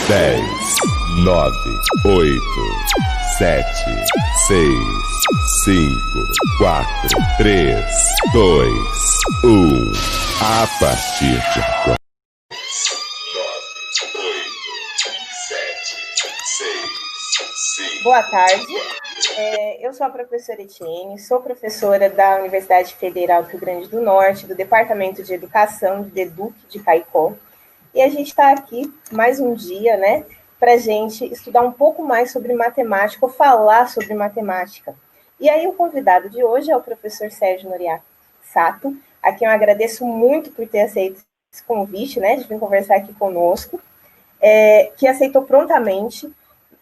10, 9, 8, 7, 6, 5, 4, 3, 2, 1. A partir de agora. 9, 8, 7, 6, 5. Boa tarde. Eu sou a professora Etienne, sou professora da Universidade Federal do Rio Grande do Norte, do Departamento de Educação do DEDUC de Caicó. E a gente está aqui mais um dia, né, para a gente estudar um pouco mais sobre matemática, ou falar sobre matemática. E aí o convidado de hoje é o professor Sérgio Noriaki Sato, a quem eu agradeço muito por ter aceito esse convite, né, de vir conversar aqui conosco, que aceitou prontamente.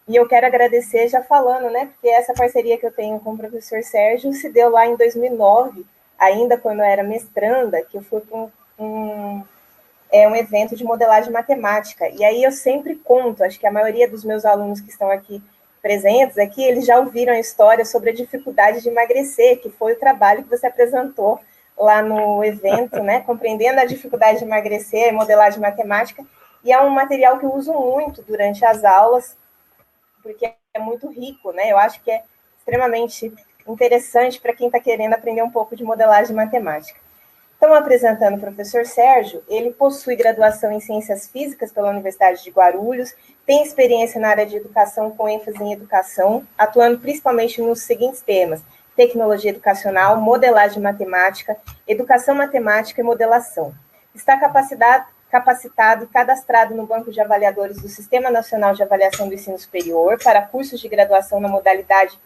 E eu quero agradecer já falando, né, porque essa parceria que eu tenho com o professor Sérgio se deu lá em 2009, ainda quando eu era mestranda, que eu fui para um evento de modelagem matemática. E aí eu sempre conto, acho que a maioria dos meus alunos que estão aqui presentes aqui, eles já ouviram a história sobre a dificuldade de emagrecer, que foi o trabalho que você apresentou lá no evento, né, compreendendo a dificuldade de emagrecer, modelagem matemática, e é um material que eu uso muito durante as aulas, porque é muito rico, né? Eu acho que é extremamente interessante para quem está querendo aprender um pouco de modelagem matemática. Então, apresentando o professor Sérgio, ele possui graduação em Ciências Físicas pela Universidade de Guarulhos, tem experiência na área de educação com ênfase em educação, atuando principalmente nos seguintes temas: tecnologia educacional, modelagem matemática, educação matemática e modelação. Está capacitado e cadastrado no Banco de Avaliadores do Sistema Nacional de Avaliação do Ensino Superior para cursos de graduação na modalidade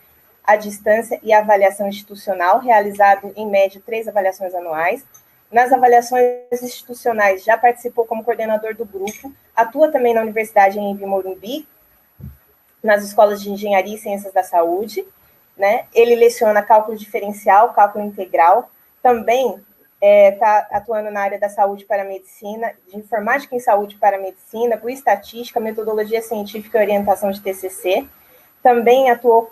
à distância e avaliação institucional, realizado em média 3 avaliações anuais. Nas avaliações institucionais, já participou como coordenador do grupo, atua também na Universidade em Morumbi, nas escolas de Engenharia e Ciências da Saúde, né? Ele leciona cálculo diferencial, cálculo integral, também está atuando na área da saúde para a medicina, de informática em saúde para a medicina, bioestatística, metodologia científica e orientação de TCC. Também atuou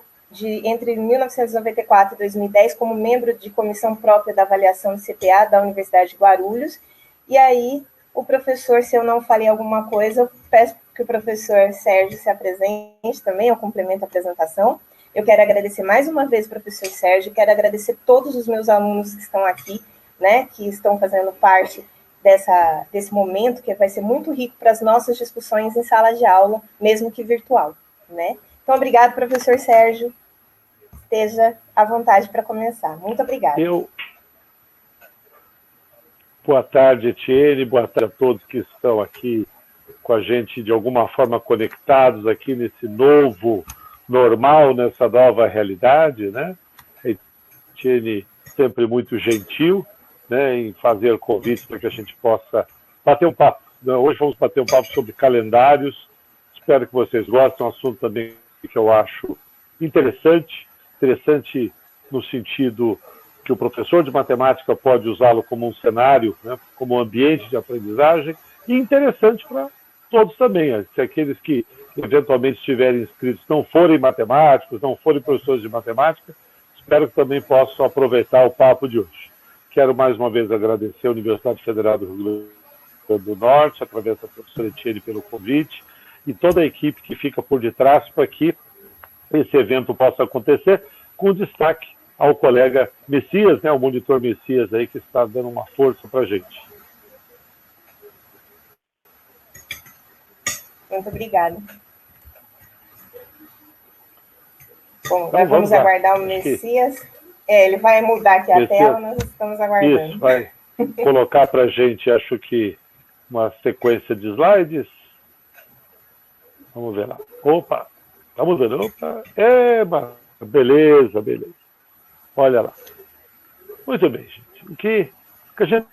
entre 1994 e 2010 como membro de comissão própria da avaliação de CPA da Universidade de Guarulhos. E aí, o professor, se eu não falei alguma coisa, eu peço que o professor Sérgio se apresente também, eu complemento a apresentação. Eu quero agradecer mais uma vez o professor Sérgio, quero agradecer todos os meus alunos que estão aqui, né, que estão fazendo parte desse momento, que vai ser muito rico para as nossas discussões em sala de aula, mesmo que virtual, né? Então, obrigado, professor Sérgio. Esteja à vontade para começar. Muito obrigada. Boa tarde, Etienne. Boa tarde a todos que estão aqui com a gente, de alguma forma conectados aqui nesse novo normal, nessa nova realidade, né? Etienne sempre muito gentil, né, em fazer convites para que a gente possa bater um papo. Hoje vamos bater um papo sobre calendários. Espero que vocês gostem. Um assunto também que eu acho interessante no sentido que o professor de matemática pode usá-lo como um cenário, né, como um ambiente de aprendizagem, e interessante para todos também. Se aqueles que eventualmente estiverem inscritos não forem matemáticos, não forem professores de matemática, espero que também possam aproveitar o papo de hoje. Quero mais uma vez agradecer a Universidade Federal do Rio Grande do Norte, através da professora Etienne, pelo convite, e toda a equipe que fica por detrás para que esse evento possa acontecer, com destaque ao colega Messias, né, o monitor Messias aí, que está dando uma força para a gente. Muito obrigada. Bom, então, vamos aguardar o Messias. Ele vai mudar aqui a tela, nós estamos aguardando. Isso, vai colocar para a gente, acho que, uma sequência de slides. Vamos ver lá. Opa, está mudando. Opa, beleza. Olha lá. Muito bem, gente. O que a gente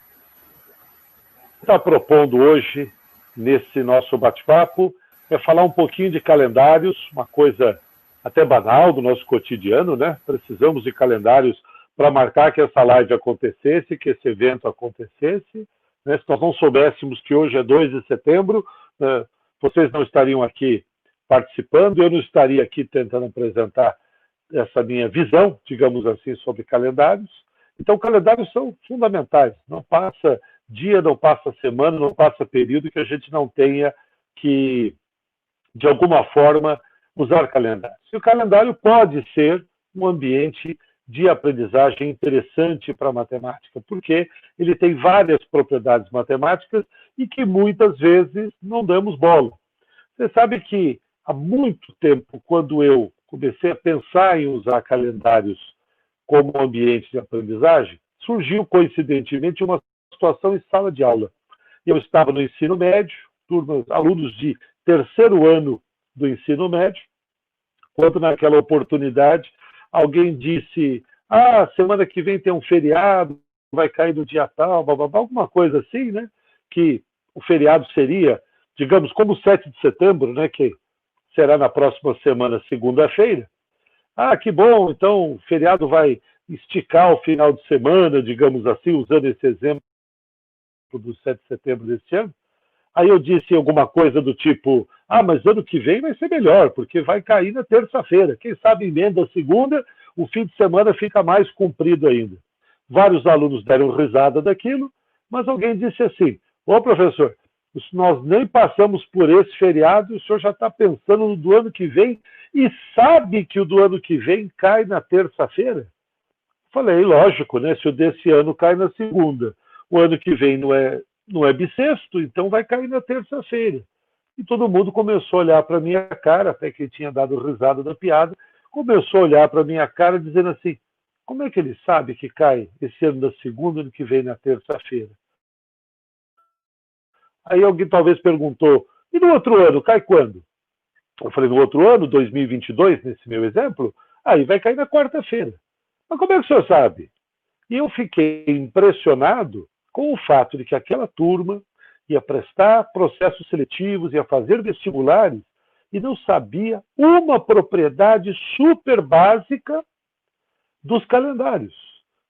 está propondo hoje, nesse nosso bate-papo, é falar um pouquinho de calendários, uma coisa até banal do nosso cotidiano, né? Precisamos de calendários para marcar que essa live acontecesse, que esse evento acontecesse, né? Se nós não soubéssemos que hoje é 2 de setembro, vocês não estariam aqui participando, eu não estaria aqui tentando apresentar essa minha visão, digamos assim, sobre calendários. Então, calendários são fundamentais. Não passa dia, não passa semana, não passa período que a gente não tenha que de alguma forma, usar calendários. E o calendário pode ser um ambiente de aprendizagem interessante para a matemática, porque ele tem várias propriedades matemáticas e que muitas vezes não damos bola. Você sabe que há muito tempo, quando eu comecei a pensar em usar calendários como ambiente de aprendizagem, surgiu coincidentemente uma situação em sala de aula. Eu estava no ensino médio, alunos de terceiro ano do ensino médio, quando naquela oportunidade alguém disse: semana que vem tem um feriado, vai cair no dia tal, alguma coisa assim, né? Que o feriado seria, digamos, como o 7 de setembro, né? Que será na próxima semana, segunda-feira. Que bom, então o feriado vai esticar o final de semana, digamos assim, usando esse exemplo do 7 de setembro desse ano. Aí eu disse alguma coisa do tipo: mas ano que vem vai ser melhor, porque vai cair na terça-feira. Quem sabe emenda a segunda, o fim de semana fica mais comprido ainda. Vários alunos deram risada daquilo, mas alguém disse assim: professor, nós nem passamos por esse feriado, o senhor já está pensando no do ano que vem e sabe que o do ano que vem cai na terça-feira? Falei, lógico, né? Se o desse ano cai na segunda, o ano que vem não é bissexto, então vai cair na terça-feira. E todo mundo começou a olhar para a minha cara, até quem tinha dado risada da piada, começou a olhar para a minha cara dizendo assim: como é que ele sabe que cai esse ano na segunda, ano que vem na terça-feira? Aí alguém talvez perguntou: e no outro ano, cai quando? Eu falei: no outro ano, 2022, nesse meu exemplo, aí vai cair na quarta-feira. Mas como é que o senhor sabe? E eu fiquei impressionado com o fato de que aquela turma ia prestar processos seletivos, ia fazer vestibulares e não sabia uma propriedade super básica dos calendários.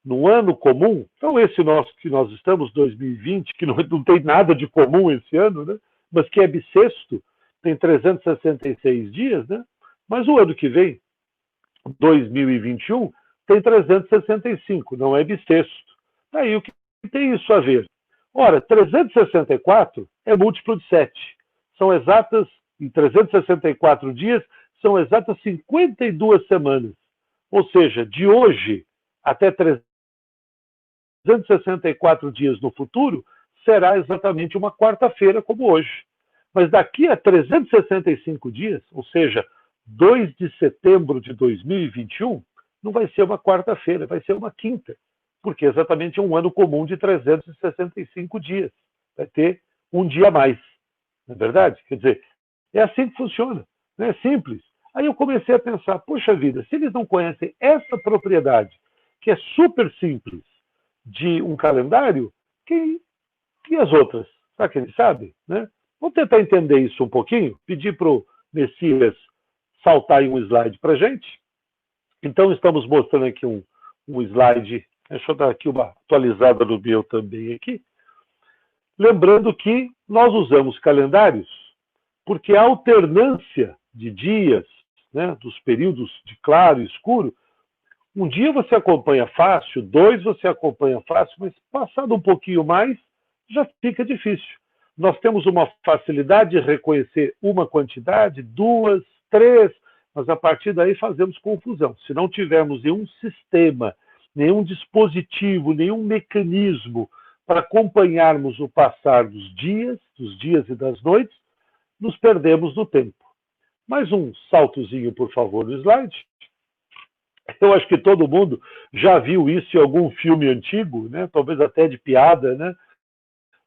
No ano comum, então esse nosso que nós estamos, 2020, que não tem nada de comum esse ano, né? Mas que é bissexto, tem 366 dias, né? Mas o ano que vem, 2021, tem 365, não é bissexto. Aí o que tem isso a ver? Ora, 364 é múltiplo de 7. São exatas, em 364 dias, são exatas 52 semanas. Ou seja, de hoje até 364 dias no futuro, será exatamente uma quarta-feira como hoje. Mas daqui a 365 dias, ou seja, 2 de setembro de 2021, não vai ser uma quarta-feira, vai ser uma quinta, porque exatamente é um ano comum de 365 dias. Vai ter um dia a mais, não é verdade? Quer dizer, é assim que funciona, né? É simples. Aí eu comecei a pensar, poxa vida, se eles não conhecem essa propriedade, que é super simples, de um calendário, e as outras? Será que eles sabem? Né? Vamos tentar entender isso um pouquinho, pedir para o Messias saltar aí um slide para a gente. Então, estamos mostrando aqui um slide. Deixa eu dar aqui uma atualizada no meu também aqui. Lembrando que nós usamos calendários porque a alternância de dias, né, dos períodos de claro e escuro, um dia você acompanha fácil, 2 você acompanha fácil, mas passado um pouquinho mais, já fica difícil. Nós temos uma facilidade de reconhecer uma quantidade, 2, 3, mas a partir daí fazemos confusão. Se não tivermos nenhum sistema, nenhum dispositivo, nenhum mecanismo para acompanharmos o passar dos dias e das noites, nos perdemos no tempo. Mais um saltozinho, por favor, no slide. Eu acho que todo mundo já viu isso em algum filme antigo, né? Talvez até de piada, né?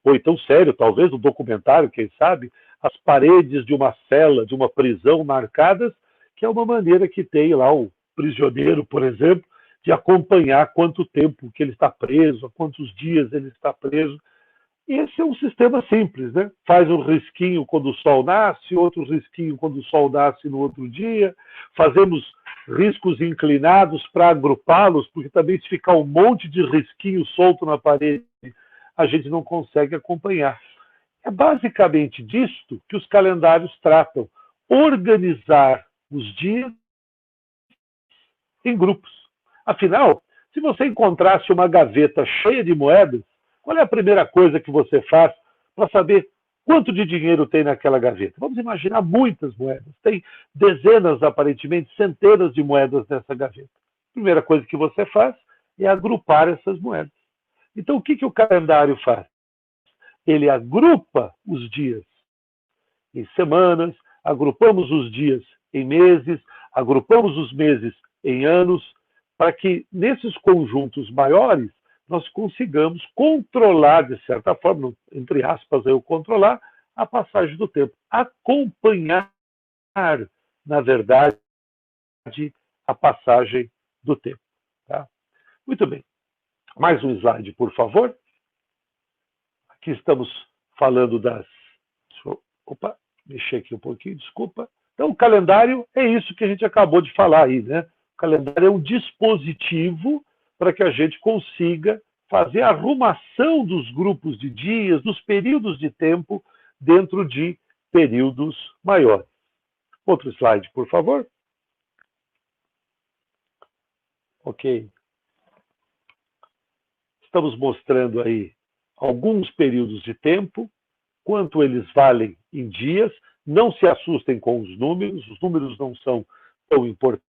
Ou então sério, talvez um documentário, quem sabe, as paredes de uma cela, de uma prisão marcadas, que é uma maneira que tem lá o prisioneiro, por exemplo, de acompanhar quanto tempo que ele está preso, há quantos dias ele está preso. Esse é um sistema simples, né? Faz um risquinho quando o sol nasce, outro risquinho quando o sol nasce no outro dia. Fazemos riscos inclinados para agrupá-los, porque também se ficar um monte de risquinho solto na parede, a gente não consegue acompanhar. É basicamente disto que os calendários tratam. Organizar os dias em grupos. Afinal, se você encontrasse uma gaveta cheia de moedas, qual é a primeira coisa que você faz para saber Quanto de dinheiro tem naquela gaveta? Vamos imaginar muitas moedas. Tem dezenas, aparentemente, centenas de moedas nessa gaveta. A primeira coisa que você faz é agrupar essas moedas. Então, o que o calendário faz? Ele agrupa os dias em semanas, agrupamos os dias em meses, agrupamos os meses em anos, para que nesses conjuntos maiores nós consigamos controlar, de certa forma, entre aspas, controlar a passagem do tempo, acompanhar, na verdade, a passagem do tempo. Tá? Muito bem. Mais um slide, por favor. Aqui estamos falando das... Opa, mexer aqui um pouquinho, desculpa. Então, o calendário é isso que a gente acabou de falar aí, né? O calendário é um dispositivo para que a gente consiga fazer a arrumação dos grupos de dias, dos períodos de tempo, dentro de períodos maiores. Outro slide, por favor. Ok. Estamos mostrando aí alguns períodos de tempo, quanto eles valem em dias. Não se assustem com os números não são tão importantes,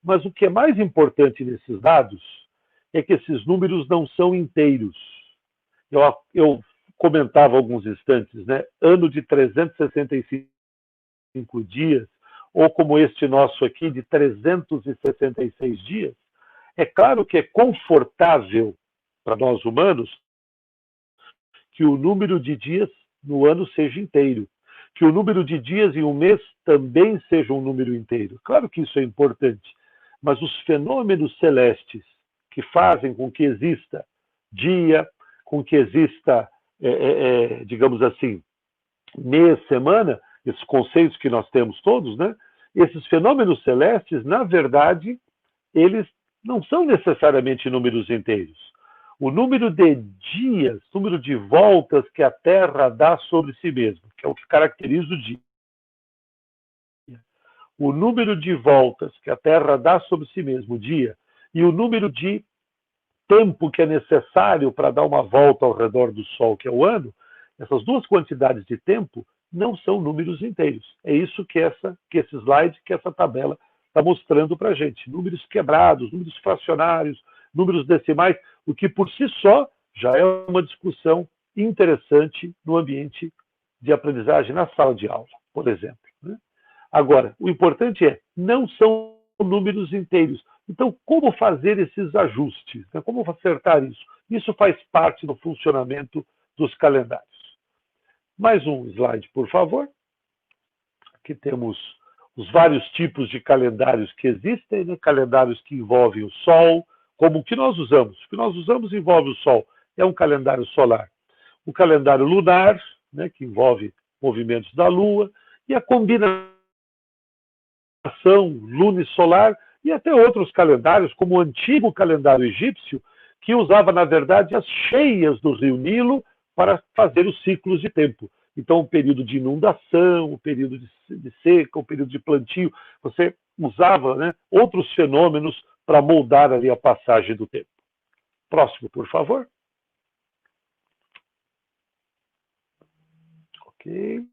mas o que é mais importante nesses dados é que esses números não são inteiros. Eu comentava há alguns instantes, né? Ano de 365 dias, ou como este nosso aqui, de 366 dias. É claro que é confortável para nós humanos que o número de dias no ano seja inteiro, que o número de dias em um mês também seja um número inteiro. Claro que isso é importante, mas os fenômenos celestes que fazem com que exista dia, com que exista, digamos assim, mês, semana, esses conceitos que nós temos todos, né? Esses fenômenos celestes, na verdade, eles não são necessariamente números inteiros. O número de dias, número de voltas que a Terra dá sobre si mesma, que é o que caracteriza o dia. O número de voltas que a Terra dá sobre si mesmo, o dia, e o número de tempo que é necessário para dar uma volta ao redor do Sol, que é o ano, essas duas quantidades de tempo não são números inteiros. É isso que esse slide, que essa tabela está mostrando para a gente. Números quebrados, números fracionários, números decimais, o que por si só já é uma discussão interessante no ambiente de aprendizagem na sala de aula, por exemplo. Né? Agora, o importante é, não são números inteiros. Então, como fazer esses ajustes? Né? Como acertar isso? Isso faz parte do funcionamento dos calendários. Mais um slide, por favor. Aqui temos os vários tipos de calendários que existem, né? Calendários que envolvem o Sol, como o que nós usamos. O que nós usamos envolve o Sol, é um calendário solar. O calendário lunar, né, que envolve movimentos da Lua, e a combinação lunisolar, e até outros calendários, como o antigo calendário egípcio, que usava, na verdade, as cheias do rio Nilo para fazer os ciclos de tempo. Então, o período de inundação, o período de seca, o período de plantio, você usava, né, outros fenômenos para moldar ali a passagem do tempo. Próximo, por favor. Ok.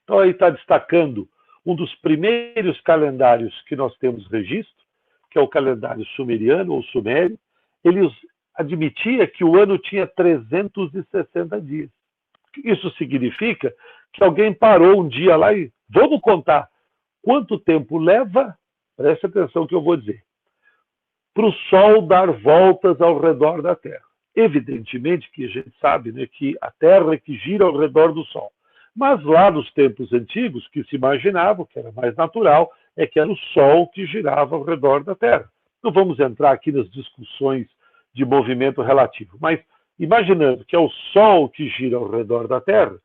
Então, aí está destacando um dos primeiros calendários que nós temos registro, que é o calendário sumeriano ou sumério. Ele admitia que o ano tinha 360 dias. Isso significa que alguém parou um dia lá e vamos contar quanto tempo leva, preste atenção no que eu vou dizer, para o Sol dar voltas ao redor da Terra. Evidentemente que a gente sabe, né, que a Terra é que gira ao redor do Sol. Mas lá nos tempos antigos, que se imaginava, que era mais natural, é que era o Sol que girava ao redor da Terra. Não vamos entrar aqui nas discussões de movimento relativo, mas imaginando que é o Sol que gira ao redor da Terra,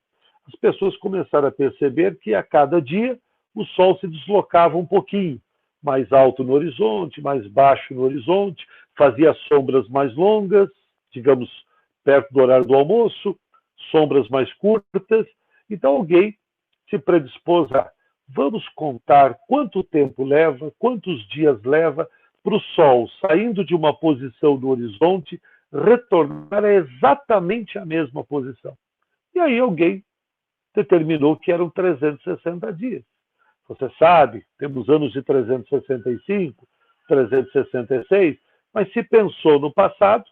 as pessoas começaram a perceber que a cada dia o Sol se deslocava um pouquinho, mais alto no horizonte, mais baixo no horizonte, fazia sombras mais longas, digamos, perto do horário do almoço, sombras mais curtas. Então alguém se predispôs a, vamos contar quanto tempo leva, quantos dias leva para o Sol, saindo de uma posição no horizonte, retornar a exatamente a mesma posição. E aí alguém determinou que eram 360 dias. Você sabe, temos anos de 365, 366, mas se pensou no passado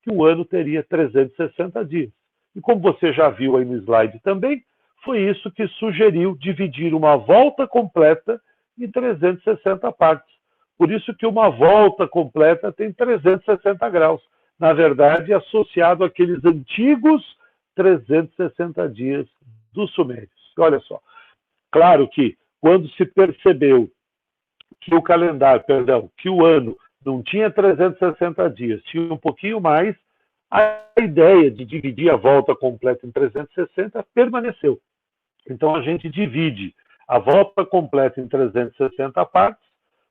que o ano teria 360 dias. E como você já viu aí no slide também, foi isso que sugeriu dividir uma volta completa em 360 partes. Por isso que uma volta completa tem 360 graus. Na verdade, associado àqueles antigos 360 dias dos sumérios. Olha só, claro que quando se percebeu que o calendário, que o ano não tinha 360 dias, tinha um pouquinho mais, a ideia de dividir a volta completa em 360 permaneceu. Então a gente divide a volta completa em 360 partes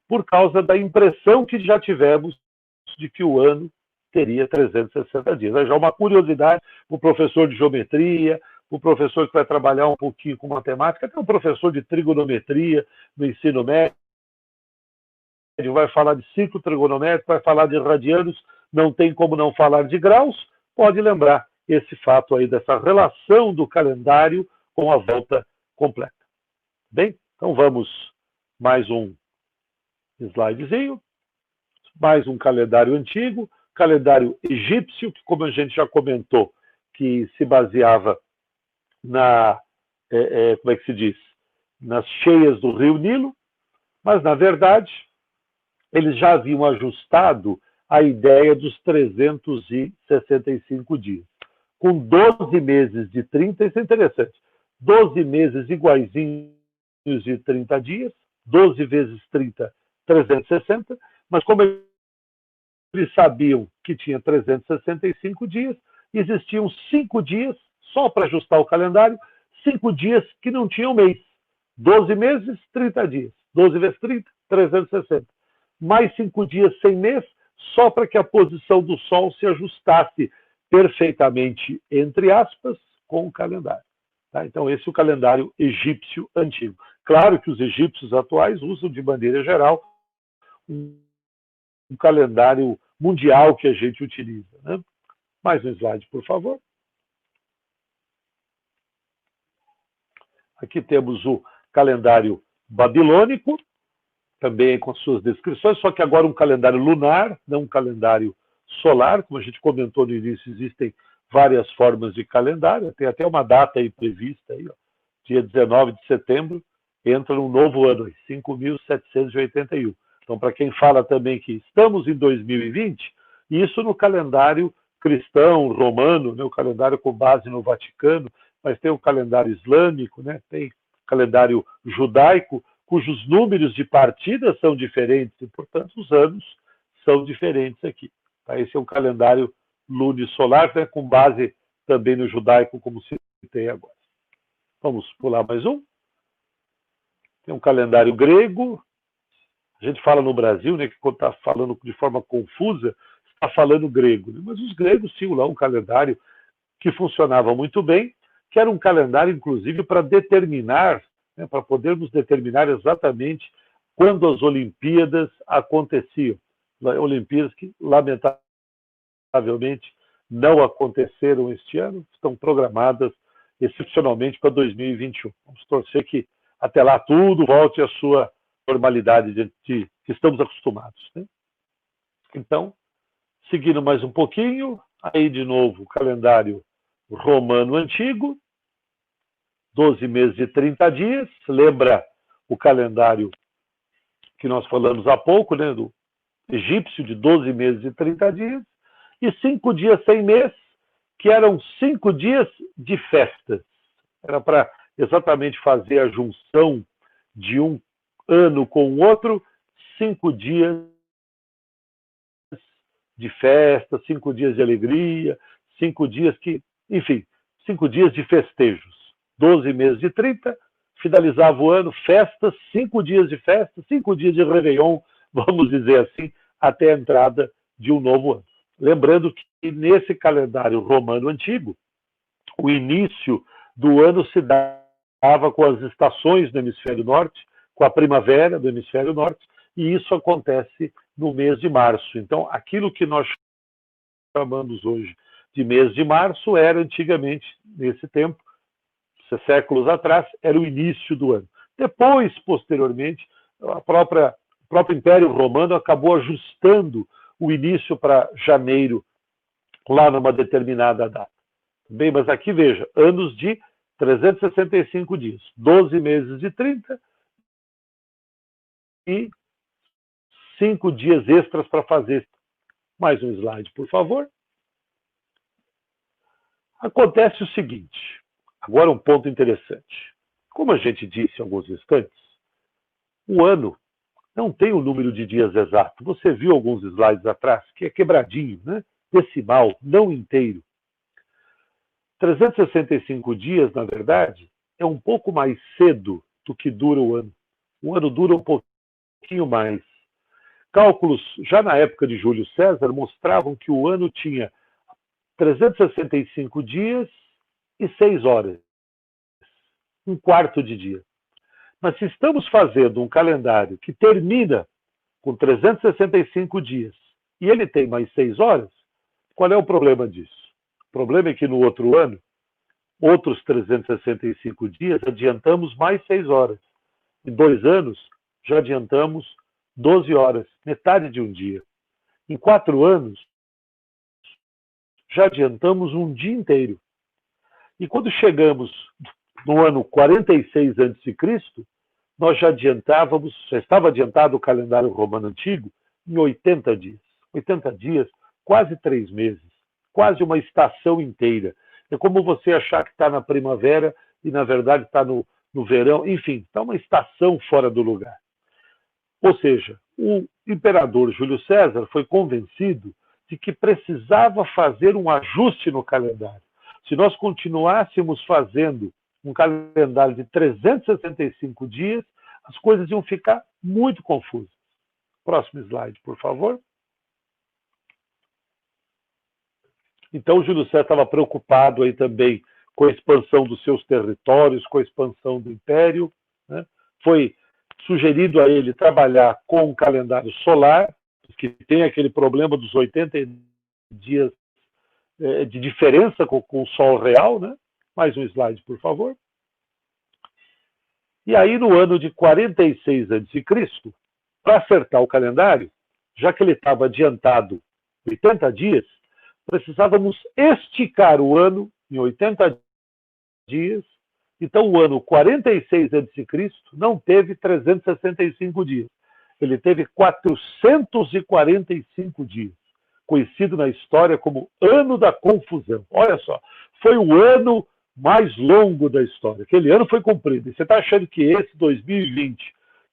por causa da impressão que já tivemos de que o ano teria 360 dias. Aí já uma curiosidade para o professor de geometria, o professor que vai trabalhar um pouquinho com matemática, até um professor de trigonometria no ensino médio, vai falar de ciclo trigonométrico, vai falar de radianos, não tem como não falar de graus, pode lembrar esse fato aí dessa relação do calendário com a volta completa. Bem, então vamos mais um slidezinho, mais um calendário antigo, calendário egípcio, que como a gente já comentou, que se baseava como é que se diz? Nas cheias do rio Nilo, mas na verdade eles já haviam ajustado a ideia dos 365 dias. Com 12 meses de 30, isso é interessante, 12 meses iguaizinhos de 30 dias, 12 vezes 30, 360, mas como eles sabiam que tinha 365 dias, existiam 5 dias, só para ajustar o calendário, 5 dias que não tinham mês. 12 meses, 30 dias. 12 vezes 30, 360. Mais 5 dias sem mês, só para que a posição do Sol se ajustasse perfeitamente, entre aspas, com o calendário. Tá? Então, esse é o calendário egípcio antigo. Claro que os egípcios atuais usam, de maneira geral, um calendário mundial que a gente utiliza. Né? Mais um slide, por favor. Aqui temos o calendário babilônico, também com suas descrições, só que agora um calendário lunar, não um calendário solar. Como a gente comentou no início, existem várias formas de calendário, tem até uma data aí prevista, aí, ó, dia 19 de setembro, entra um novo ano, 5.781. Então, para quem fala também que estamos em 2020, isso no calendário cristão, romano, né, o calendário com base no Vaticano, mas tem o calendário islâmico, né, tem o calendário judaico, cujos números de partida são diferentes e, portanto, os anos são diferentes aqui. Tá? Esse é um calendário lunisolar, né, com base também no judaico, como se tem agora. Vamos pular mais um. Tem um calendário grego. A gente fala no Brasil, né, que quando está falando de forma confusa, está falando grego. Né? Mas os gregos tinham lá um calendário que funcionava muito bem, que era um calendário, inclusive, para determinar, né, para podermos determinar exatamente quando as Olimpíadas aconteciam. Olimpíadas que, lamentavelmente, não aconteceram este ano, estão programadas excepcionalmente para 2021. Vamos torcer que até lá tudo volte à sua normalidade que estamos acostumados. Né? Então, seguindo mais um pouquinho, aí de novo o calendário romano antigo, 12 meses e 30 dias, lembra o calendário que nós falamos há pouco, né, do egípcio, de 12 meses e 30 dias, e 5 dias sem mês, que eram 5 dias de festas. Era para exatamente fazer a junção de um ano com o outro, 5 dias de festa, 5 dias de alegria, 5 dias que, enfim, 5 dias de festejos. 12 meses de 30, finalizava o ano, festas, 5 dias de festa, 5 dias de Réveillon, vamos dizer assim, até a entrada de um novo ano. Lembrando que nesse calendário romano antigo, o início do ano se dava com as estações do hemisfério norte, com a primavera do hemisfério norte, e isso acontece no mês de março. Então, aquilo que nós chamamos hoje de mês de março, era antigamente, nesse tempo, séculos atrás, era o início do ano. Depois, posteriormente, o próprio Império Romano acabou ajustando o início para janeiro, lá numa determinada data. Bem, mas aqui veja, anos de 365 dias, 12 meses de 30 e 5 dias extras para fazer. Mais um slide, por favor. Acontece o seguinte, agora um ponto interessante. Como a gente disse em alguns instantes, o ano não tem o número de dias exato. Você viu alguns slides atrás, que é quebradinho, né? Decimal, não inteiro. 365 dias, na verdade, é um pouco mais cedo do que dura o ano. O ano dura um pouquinho mais. Cálculos, já na época de Júlio César, mostravam que o ano tinha 365 dias e 6 horas. Um quarto de dia. Mas se estamos fazendo um calendário que termina com 365 dias e ele tem mais 6 horas, qual é o problema disso? O problema é que no outro ano, outros 365 dias, adiantamos mais 6 horas. Em 2 anos, já adiantamos 12 horas, metade de um dia. Em 4 anos, já adiantamos um dia inteiro. E quando chegamos no ano 46 a.C., nós já estava adiantado o calendário romano antigo em 80 dias. 80 dias, quase 3 meses, quase uma estação inteira. É como você achar que está na primavera e, na verdade, está no verão. Enfim, está uma estação fora do lugar. Ou seja, o imperador Júlio César foi convencido de que precisava fazer um ajuste no calendário. Se nós continuássemos fazendo um calendário de 365 dias, as coisas iam ficar muito confusas. Próximo slide, por favor. Então, Júlio César estava preocupado aí também com a expansão dos seus territórios, com a expansão do império, né? Foi sugerido a ele trabalhar com o calendário solar, que tem aquele problema dos 80 dias de diferença com o Sol real, né? Mais um slide, por favor. E aí, no ano de 46 a.C., para acertar o calendário, já que ele estava adiantado 80 dias, precisávamos esticar o ano em 80 dias. Então, o ano 46 a.C. não teve 365 dias. Ele teve 445 dias, conhecido na história como Ano da Confusão. Olha só, foi o ano mais longo da história. Aquele ano foi cumprido. E você está achando que esse 2020,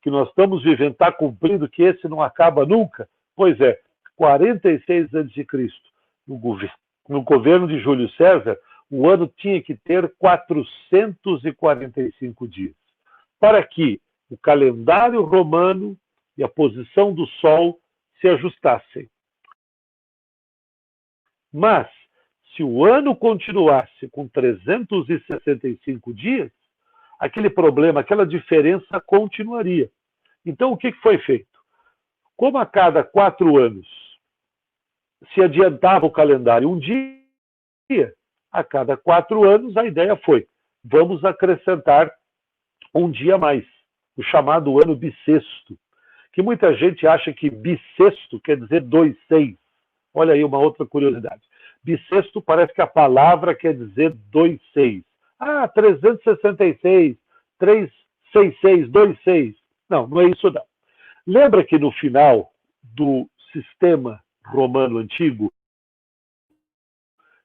que nós estamos vivendo, está cumprido, que esse não acaba nunca? Pois é, 46 a.C., no governo de Júlio César, o ano tinha que ter 445 dias, para que o calendário romano e a posição do Sol se ajustassem. Mas, se o ano continuasse com 365 dias, aquele problema, aquela diferença continuaria. Então, o que foi feito? Como a cada 4 anos se adiantava o calendário um dia, a cada 4 anos a ideia foi, vamos acrescentar um dia a mais, o chamado ano bissexto, que muita gente acha que bissexto quer dizer 2/6. Olha aí uma outra curiosidade. Bissexto parece que a palavra quer dizer 2/6. 366, 366, 2/6. Não, não é isso não. Lembra que no final do sistema romano antigo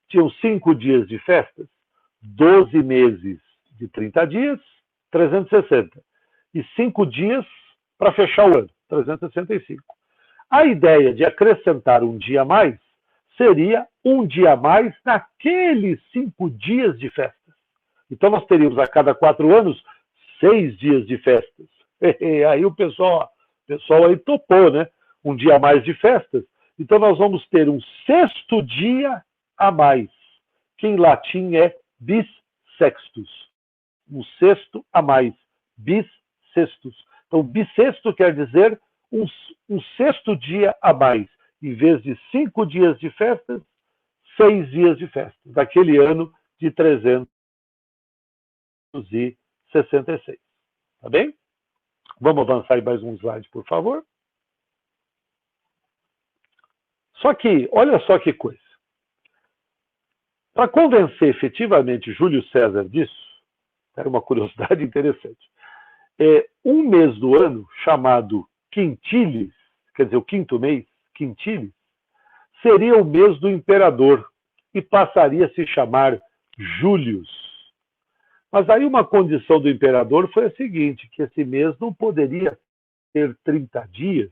tinham 5 dias de festas, 12 meses de 30 dias, 360. E 5 dias para fechar o ano, 365. A ideia de acrescentar um dia a mais seria um dia a mais naqueles 5 dias de festas. Então nós teríamos a cada 4 anos 6 dias de festas. Aí o pessoal aí topou, né? Um dia a mais de festas. Então nós vamos ter um 6º dia a mais, que em latim é bissextus. Um 6º a mais, bissextus. Então bissexto quer dizer um 6º dia a mais. Em vez de 5 dias de festas, 6 dias de festa, daquele ano de 366. Tá bem? Vamos avançar aí mais um slide, por favor. Só que, olha só que coisa. Para convencer efetivamente Júlio César disso, era uma curiosidade interessante. Um mês do ano, chamado Quintilis, quer dizer, o quinto mês, Quintilis, seria o mês do imperador e passaria a se chamar Július. Mas aí uma condição do imperador foi a seguinte, que esse mês não poderia ter 30 dias,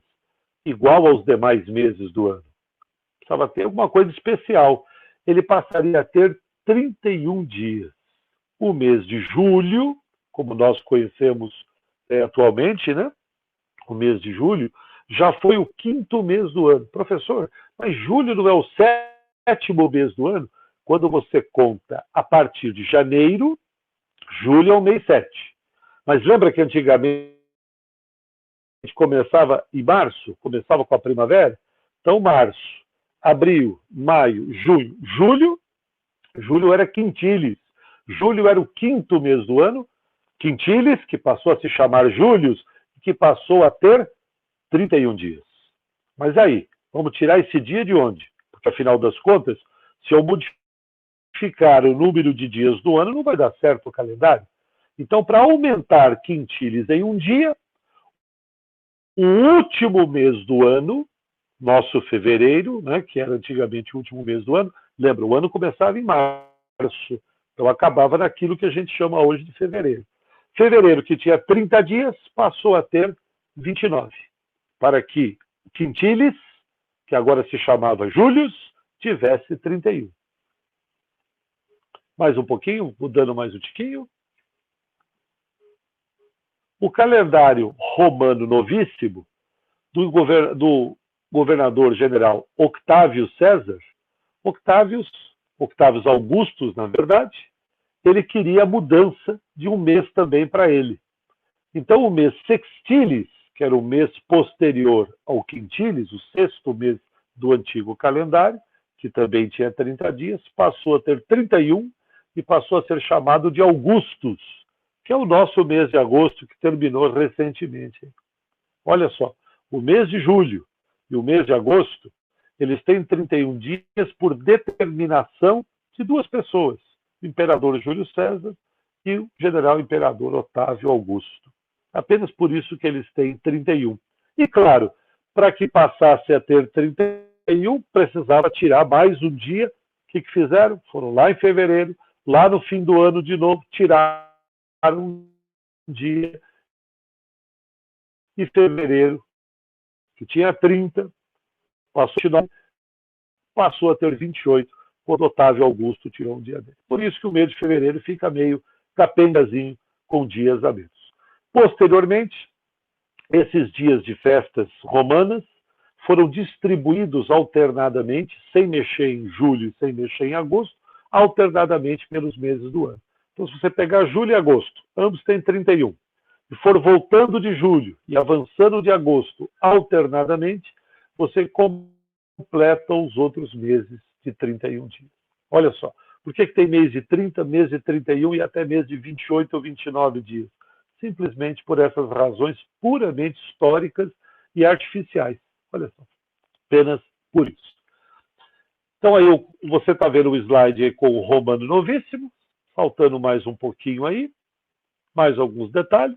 igual aos demais meses do ano. Precisava ter alguma coisa especial. Ele passaria a ter 31 dias. O mês de julho, como nós conhecemos atualmente, né? O mês de julho, já foi o quinto mês do ano. Professor, mas julho não é o 7º mês do ano? Quando você conta a partir de janeiro, julho é o mês 7. Mas lembra que antigamente começava em março? Começava com a primavera? Então, março, abril, maio, junho, julho era quintilis. Julho era o quinto mês do ano. Quintilis, que passou a se chamar Július, que passou a ter 31 dias. Mas aí, vamos tirar esse dia de onde? Porque, afinal das contas, se eu modificar o número de dias do ano, não vai dar certo o calendário. Então, para aumentar quintilis em um dia, o último mês do ano, nosso fevereiro, né, que era antigamente o último mês do ano, lembra, o ano começava em março, então acabava naquilo que a gente chama hoje de fevereiro. Fevereiro, que tinha 30 dias, passou a ter 29, para que Quintilis, que agora se chamava Július, tivesse 31. Mais um pouquinho, mudando mais um tiquinho. O calendário romano novíssimo do governador general Octávio César, Octávios Augustus, na verdade, ele queria a mudança de um mês também para ele. Então, o mês Sextilis, que era o mês posterior ao Quintilis, o 6º mês do antigo calendário, que também tinha 30 dias, passou a ter 31 e passou a ser chamado de Augustus, que é o nosso mês de agosto, que terminou recentemente. Olha só, o mês de julho e o mês de agosto, eles têm 31 dias por determinação de duas pessoas, o imperador Júlio César e o general imperador Otávio Augusto. Apenas por isso que eles têm 31. E claro, para que passasse a ter 31, precisava tirar mais um dia. O que fizeram? Foram lá em fevereiro, lá no fim do ano de novo, tiraram um dia. E fevereiro, que tinha 30, passou a ter 28, quando Otávio Augusto tirou um dia dele. Por isso que o mês de fevereiro fica meio capengazinho, com dias a menos. Posteriormente, esses dias de festas romanas foram distribuídos alternadamente, sem mexer em julho e sem mexer em agosto, alternadamente pelos meses do ano. Então, se você pegar julho e agosto, ambos têm 31, e for voltando de julho e avançando de agosto alternadamente, você completa os outros meses de 31 dias. Olha só, por que tem mês de 30, mês de 31 e até mês de 28 ou 29 dias? Simplesmente por essas razões puramente históricas e artificiais. Olha só, apenas por isso. Então aí você está vendo o slide aí com o Romano Novíssimo, faltando mais um pouquinho aí, mais alguns detalhes.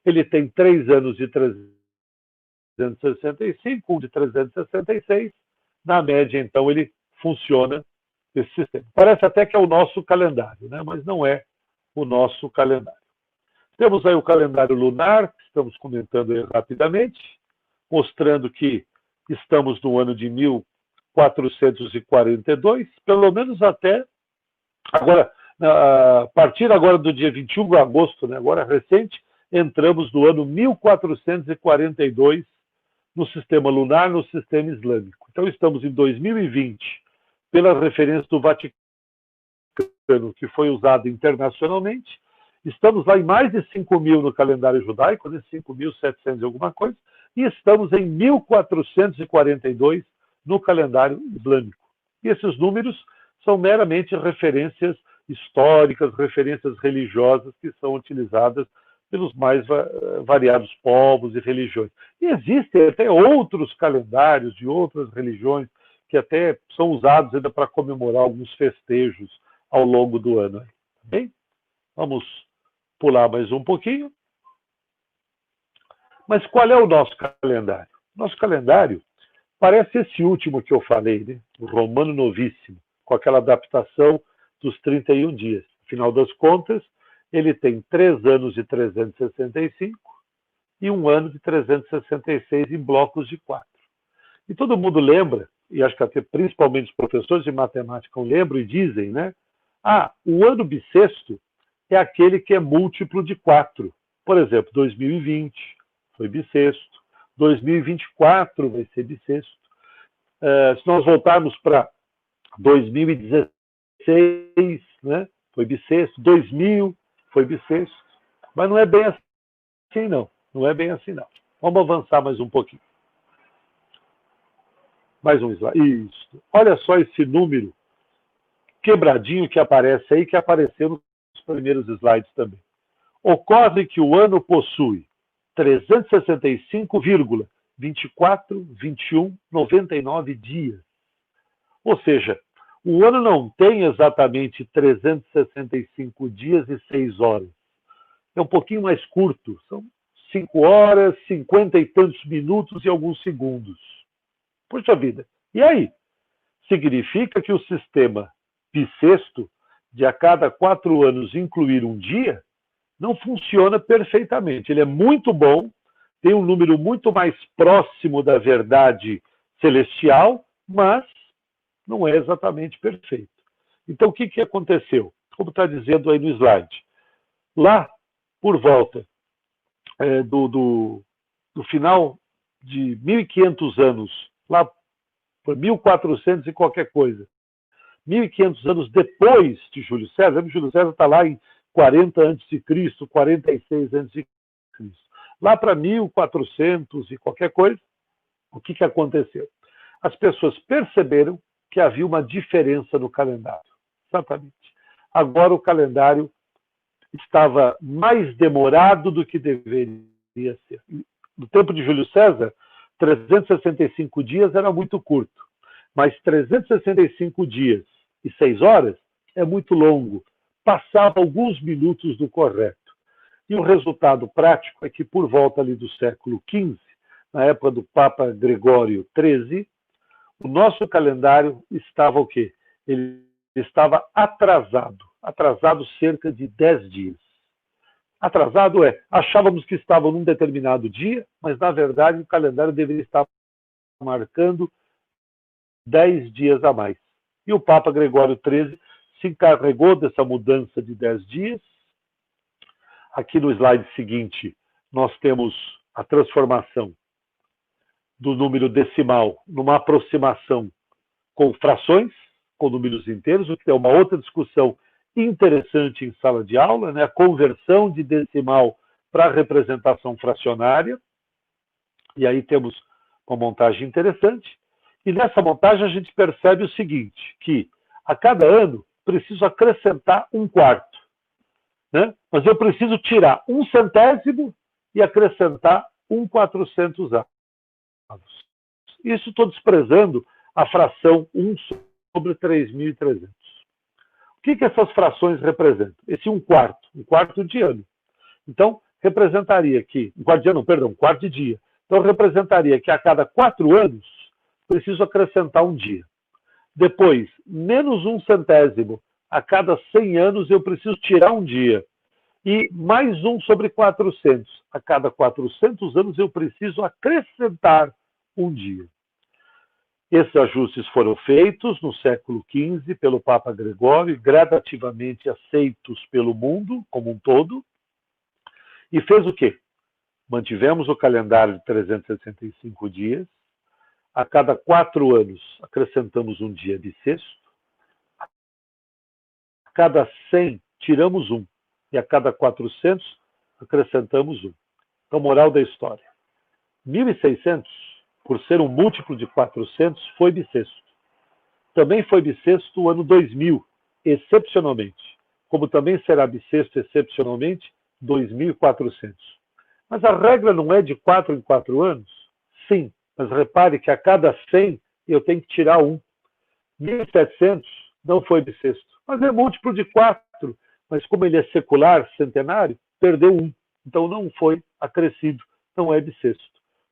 Ele tem 3 anos de 365, um de 366. Na média, então, ele funciona esse sistema. Parece até que é o nosso calendário, né? Mas não é o nosso calendário. Temos aí o calendário lunar, que estamos comentando aí rapidamente, mostrando que estamos no ano de 1442, pelo menos até agora, a partir agora do dia 21 de agosto, né, agora recente, entramos no ano 1442 no sistema lunar, no sistema islâmico. Então estamos em 2020, pela referência do Vaticano, que foi usado internacionalmente. Estamos lá em mais de 5.000 no calendário judaico, né, 5.700 e alguma coisa, e estamos em 1442 no calendário islâmico. E esses números são meramente referências históricas, referências religiosas que são utilizadas pelos mais variados povos e religiões. E existem até outros calendários de outras religiões que até são usados ainda para comemorar alguns festejos ao longo do ano. Tá bem? Vamos pular mais um pouquinho. Mas qual é o nosso calendário? Nosso calendário parece esse último que eu falei, né? O Romano Novíssimo, com aquela adaptação dos 31 dias. Afinal das contas, ele tem 3 anos de 365 e 1 ano de 366 em blocos de 4. E todo mundo lembra, e acho que até principalmente os professores de matemática lembram e dizem, né? O ano bissexto é aquele que é múltiplo de 4. Por exemplo, 2020 foi bissexto, 2024 vai ser bissexto. Se nós voltarmos para 2016, né, foi bissexto, 2000 foi bissexto, mas não é bem assim não, não é bem assim não. Vamos avançar mais um pouquinho. Mais um slide. Isso. Olha só esse número quebradinho que aparece aí, que apareceu nos primeiros slides também. Ocorre que o ano possui 365,24, 21, 99 dias. Ou seja, o ano não tem exatamente 365 dias e 6 horas. É um pouquinho mais curto. São 5 horas, 50 e tantos minutos e alguns segundos. Puxa vida. E aí? Significa que o sistema bissexto, de a cada 4 anos incluir um dia, não funciona perfeitamente. Ele é muito bom, tem um número muito mais próximo da verdade celestial, mas não é exatamente perfeito. Então, o que aconteceu? Como está dizendo aí no slide. Lá, por volta do final de 1.500 anos, lá por 1.400 e qualquer coisa, 1.500 anos depois de Júlio César, Júlio César está lá em 40 a.C., 46 a.C. Lá para 1.400 e qualquer coisa, o que aconteceu? As pessoas perceberam que havia uma diferença no calendário. Exatamente. Agora o calendário estava mais demorado do que deveria ser. No tempo de Júlio César, 365 dias era muito curto, mas 365 dias e 6 horas é muito longo. Passava alguns minutos do correto. E o resultado prático é que, por volta ali do século XV, na época do Papa Gregório XIII, o nosso calendário estava o quê? Ele estava atrasado cerca de 10 dias. Atrasado achávamos que estava num determinado dia, mas na verdade o calendário deveria estar marcando 10 dias a mais. E o Papa Gregório XIII se encarregou dessa mudança de 10 dias. Aqui no slide seguinte, nós temos a transformação do número decimal numa aproximação com frações, com números inteiros, o que é uma outra discussão interessante em sala de aula, né? A conversão de decimal para representação fracionária. E aí temos uma montagem interessante. E nessa montagem a gente percebe o seguinte, que a cada ano preciso acrescentar 1/4. Né? Mas eu preciso tirar 1/100 e acrescentar 1/400. Isso estou desprezando a fração 1 sobre 3.300. O que essas frações representam? Esse 1/4, 1/4 de ano. Então, representaria que, 1/4 de ano, não, perdão, 1/4 de dia. Então, representaria que a cada 4 anos preciso acrescentar um dia. Depois, menos 1/100. A cada 100 anos eu preciso tirar um dia. E mais 1 sobre 400. A cada 400 anos eu preciso acrescentar um dia. Esses ajustes foram feitos no século XV pelo Papa Gregório, gradativamente aceitos pelo mundo como um todo. E fez o quê? Mantivemos o calendário de 365 dias. A cada 4 anos acrescentamos um dia bissexto. A cada 100 tiramos um. E a cada 400 acrescentamos um. Então, moral da história. 1.600, por ser um múltiplo de 400, foi bissexto. também foi bissexto o ano 2000, excepcionalmente. Como também será bissexto, excepcionalmente, 2.400. Mas a regra não é de 4 em 4 anos? Sim, mas repare que a cada 100 eu tenho que tirar um. 1.700 não foi bissexto, mas é múltiplo de 4. Mas como ele é secular, centenário, perdeu um. Então não foi acrescido, não é bissexto.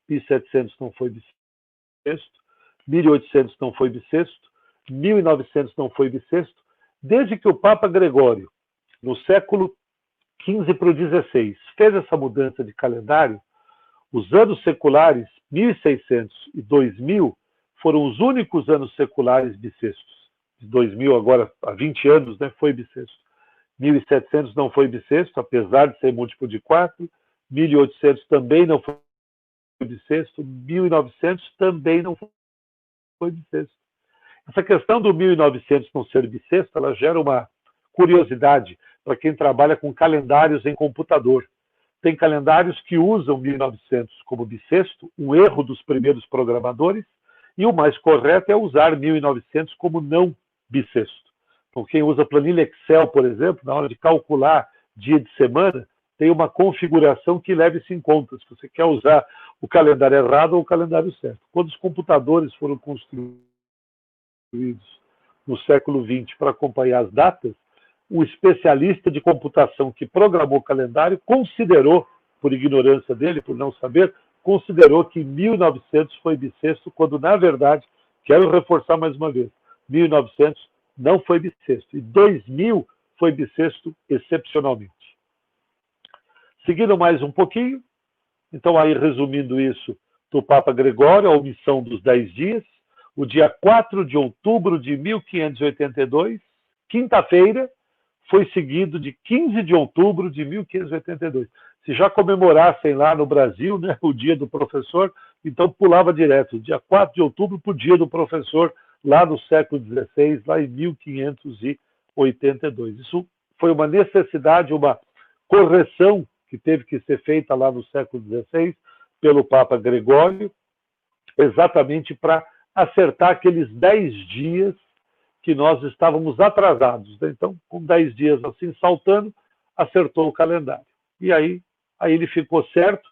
1.700 não foi bissexto, 1.800 não foi bissexto, 1.900 não foi bissexto, desde que o Papa Gregório, no século XV para o XVI, fez essa mudança de calendário, os anos seculares, 1.600 e 2.000, foram os únicos anos seculares bissextos. 2.000 agora, há 20 anos, né, foi bissexto. 1.700 não foi bissexto, apesar de ser múltiplo de 4. 1.800 também não foi bissexto. 1.900 também não foi bissexto. Essa questão do 1.900 não ser bissexto, ela gera uma curiosidade para quem trabalha com calendários em computador. Tem calendários que usam 1.900 como bissexto, um erro dos primeiros programadores, e o mais correto é usar 1.900 como não bissexto. Então, quem usa planilha Excel, por exemplo, na hora de calcular dia de semana, tem uma configuração que leva isso em conta, se você quer usar o calendário errado ou o calendário certo. Quando os computadores foram construídos no século XX para acompanhar as datas, o especialista de computação que programou o calendário considerou, por ignorância dele, por não saber, considerou que 1.900 foi bissexto, quando, na verdade, quero reforçar mais uma vez, 1.900 não foi bissexto, e 2.000 foi bissexto excepcionalmente. Seguindo mais um pouquinho, então aí resumindo isso, do Papa Gregório, a omissão dos 10 dias, o dia 4 de outubro de 1582, quinta-feira, foi seguido de 15 de outubro de 1582. Se já comemorassem lá no Brasil, né, o dia do professor, então pulava direto, dia 4 de outubro para o dia do professor, lá no século XVI, lá em 1582. Isso foi uma necessidade, uma correção que teve que ser feita lá no século XVI pelo Papa Gregório, exatamente para acertar aqueles 10 dias que nós estávamos atrasados. Né? Então, com 10 dias assim saltando, acertou o calendário. E aí ele ficou certo.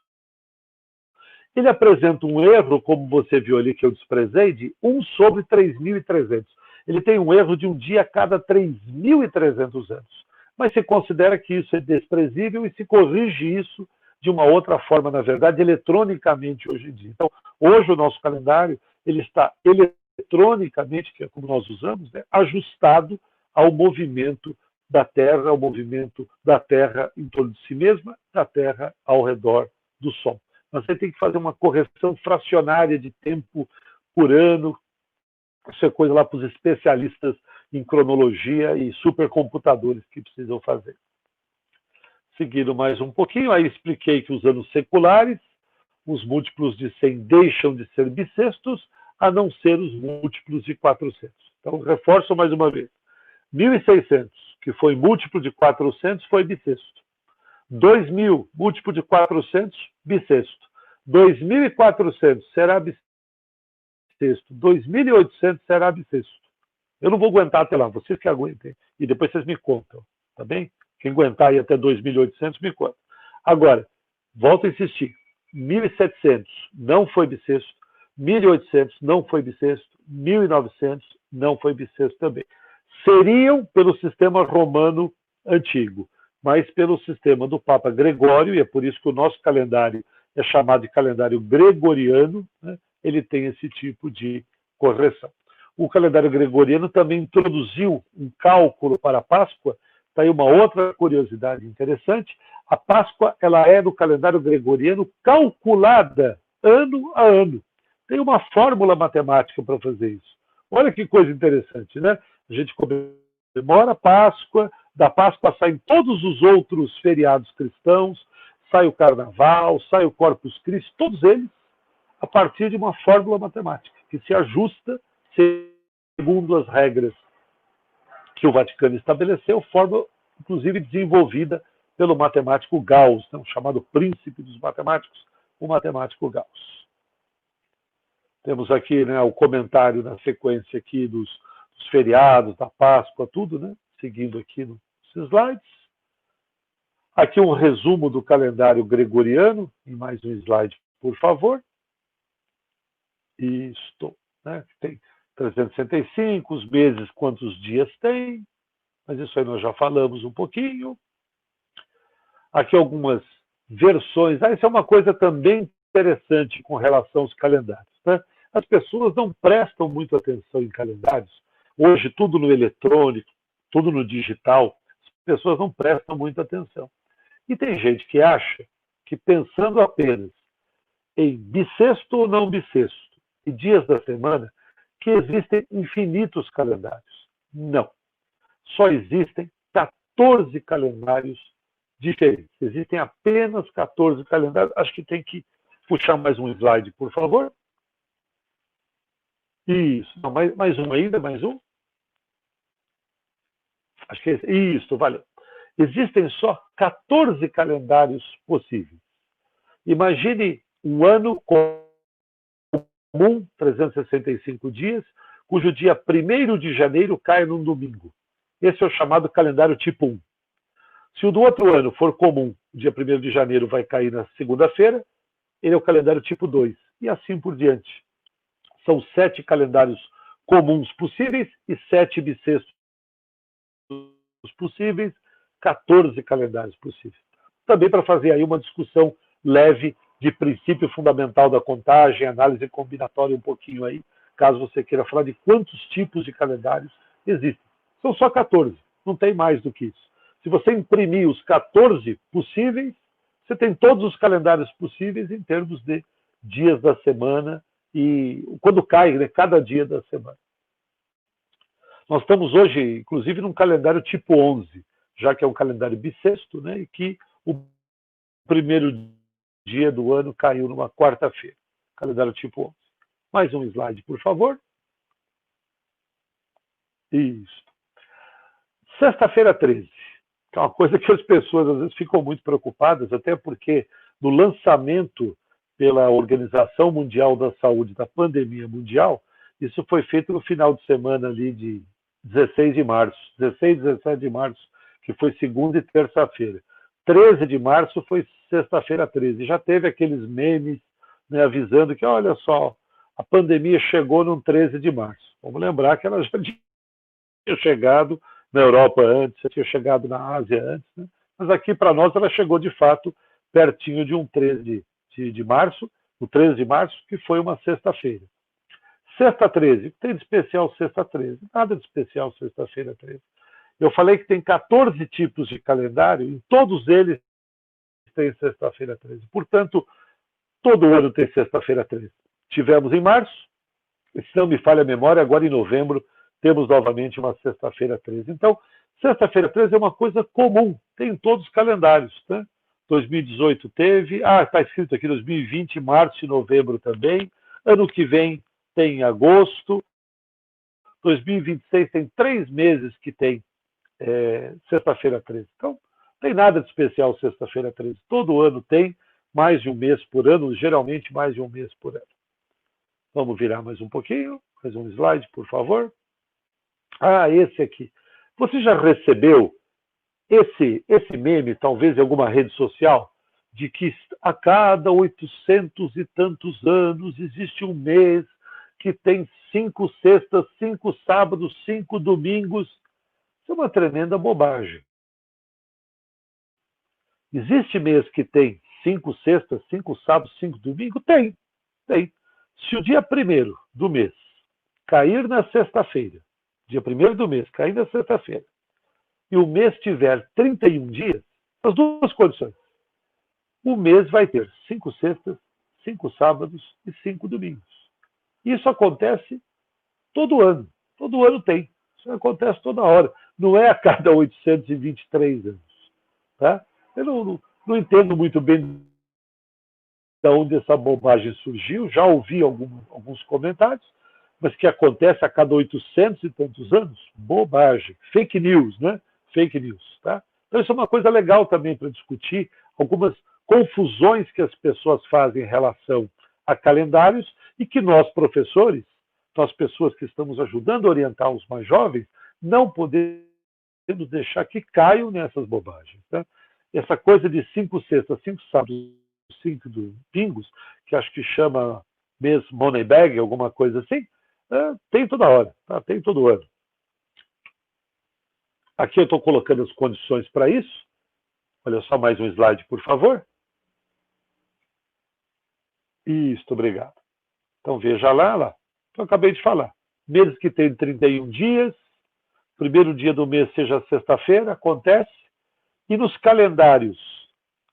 Ele apresenta um erro, como você viu ali que eu desprezei, de 1 sobre 3.300. Ele tem um erro de um dia a cada 3.300 anos. Mas se considera que isso é desprezível e se corrige isso de uma outra forma, na verdade, eletronicamente hoje em dia. Então, hoje o nosso calendário ele está eletronicamente, que é como nós usamos, né, ajustado ao movimento da Terra, ao movimento da Terra em torno de si mesma, da Terra ao redor do Sol. Mas você tem que fazer uma correção fracionária de tempo por ano. Isso é coisa lá para os especialistas em cronologia e supercomputadores que precisam fazer. Seguindo mais um pouquinho, aí expliquei que os anos seculares, os múltiplos de 100 deixam de ser bissextos, a não ser os múltiplos de 400. Então, reforço mais uma vez. 1.600, que foi múltiplo de 400, foi bissexto. 2.000, múltiplo de 400, bissexto. 2.400 será bissexto. 2.800 será bissexto. Eu não vou aguentar até lá, vocês que aguentem. E depois vocês me contam, tá bem? Quem aguentar aí até 2.800, me conta. Agora, volto a insistir. 1.700 não foi bissexto. 1.800 não foi bissexto. 1.900 não foi bissexto também. Seriam pelo sistema romano antigo, mas pelo sistema do Papa Gregório, e é por isso que o nosso calendário é chamado de calendário gregoriano, né? Ele tem esse tipo de correção. O calendário gregoriano também introduziu um cálculo para a Páscoa. Está aí uma outra curiosidade interessante. A Páscoa ela é no calendário gregoriano calculada ano a ano. Tem uma fórmula matemática para fazer isso. Olha que coisa interessante, né? A gente comemora a Páscoa, da Páscoa saem todos os outros feriados cristãos, sai o Carnaval, sai o Corpus Christi, todos eles a partir de uma fórmula matemática, que se ajusta segundo as regras que o Vaticano estabeleceu, fórmula, inclusive, desenvolvida pelo matemático Gauss, né, chamado príncipe dos matemáticos, o matemático Gauss. Temos aqui, né, o comentário na sequência aqui os feriados da Páscoa, tudo, né? Seguindo aqui nos slides. Aqui um resumo do calendário gregoriano, em mais um slide, por favor. Isto, né? Tem 365, os meses, quantos dias tem, mas isso aí nós já falamos um pouquinho. Aqui algumas versões. Isso é uma coisa também interessante com relação aos calendários, né? As pessoas não prestam muito atenção em calendários. Hoje, tudo no eletrônico, tudo no digital, as pessoas não prestam muita atenção. E tem gente que acha que pensando apenas em bissexto ou não bissexto e dias da semana, que existem infinitos calendários. Não. Só existem 14 calendários diferentes. Existem apenas 14 calendários. Acho que tem que puxar mais um slide, por favor. Isso. Não, mais um ainda, mais um. Acho que é esse. Isso, valeu. Existem só 14 calendários possíveis. Imagine um ano comum, 365 dias, cujo dia 1º de janeiro cai num domingo. Esse é o chamado calendário tipo 1. Se o do outro ano for comum, dia 1º de janeiro vai cair na segunda-feira, ele é o calendário tipo 2. E assim por diante. São 7 calendários comuns possíveis e 7 bissextos possíveis, 14 calendários possíveis. Também para fazer aí uma discussão leve de princípio fundamental da contagem, análise combinatória um pouquinho aí, caso você queira falar de quantos tipos de calendários existem. São só 14, não tem mais do que isso. Se você imprimir os 14 possíveis, você tem todos os calendários possíveis em termos de dias da semana e quando cai, né, cada dia da semana. Nós estamos hoje, inclusive, num calendário tipo 11, já que é um calendário bissexto, né, e que o primeiro dia do ano caiu numa quarta-feira. Calendário tipo 11. Mais um slide, por favor. Isso. Sexta-feira 13. É uma coisa que as pessoas às vezes ficam muito preocupadas, até porque no lançamento pela Organização Mundial da Saúde da pandemia mundial, isso foi feito no final de semana ali de 16 de março, 16 e 17 de março, que foi segunda e terça-feira. 13 de março foi sexta-feira 13. Já teve aqueles memes, né, avisando que, olha só, a pandemia chegou no 13 de março. Vamos lembrar que ela já tinha chegado na Europa antes, já tinha chegado na Ásia antes, né? Mas aqui para nós ela chegou de fato pertinho de um 13 de março, o 13 de março, que foi uma sexta-feira. Sexta 13, o que tem de especial sexta 13? Nada de especial sexta-feira 13. Eu falei que tem 14 tipos de calendário, e todos eles têm sexta-feira 13. Portanto, todo ano tem sexta-feira 13. Tivemos em março, se não me falha a memória, agora em novembro temos novamente uma sexta-feira 13. Então, sexta-feira 13 é uma coisa comum, tem em todos os calendários, né? 2018 teve, está escrito aqui 2020, março e novembro também. Ano que vem tem agosto. 2026 tem 3 meses que tem sexta-feira 13. Então, não tem nada de especial sexta-feira 13. Todo ano tem mais de um mês por ano, geralmente mais de um mês por ano. Vamos virar mais um pouquinho, mais um slide, por favor. Esse aqui. Você já recebeu esse meme, talvez em alguma rede social, de que a cada 800 e tantos anos existe um mês que tem 5 sextas, 5 sábados, 5 domingos? Isso é uma tremenda bobagem. Existe mês que tem 5 sextas, 5 sábados, 5 domingos? Tem. Se o dia 1º do mês cair na sexta-feira, dia 1º do mês cair na sexta-feira, e o mês tiver 31 dias, as duas condições, o mês vai ter 5 sextas, 5 sábados e 5 domingos. Isso acontece todo ano. Todo ano tem. Isso acontece toda hora. Não é a cada 823 anos. Tá? Eu não entendo muito bem de onde essa bobagem surgiu. Já ouvi alguns comentários, mas que acontece a cada 800 e tantos anos? Bobagem. Fake news, né? Fake news. Tá? Então isso é uma coisa legal também para discutir algumas confusões que as pessoas fazem em relação a calendários e que nós, professores, nós pessoas que estamos ajudando a orientar os mais jovens, não podemos deixar que caiam nessas bobagens. Tá? Essa coisa de 5 sextas, 5 sábados, 5 domingos, que acho que chama mês money bag, alguma coisa assim, tem toda hora, tá? Tem todo ano. Aqui eu estou colocando as condições para isso. Olha só mais um slide, por favor. Isso, obrigado. Então veja lá. Eu acabei de falar. Meses que tem 31 dias, primeiro dia do mês seja sexta-feira, acontece. E nos calendários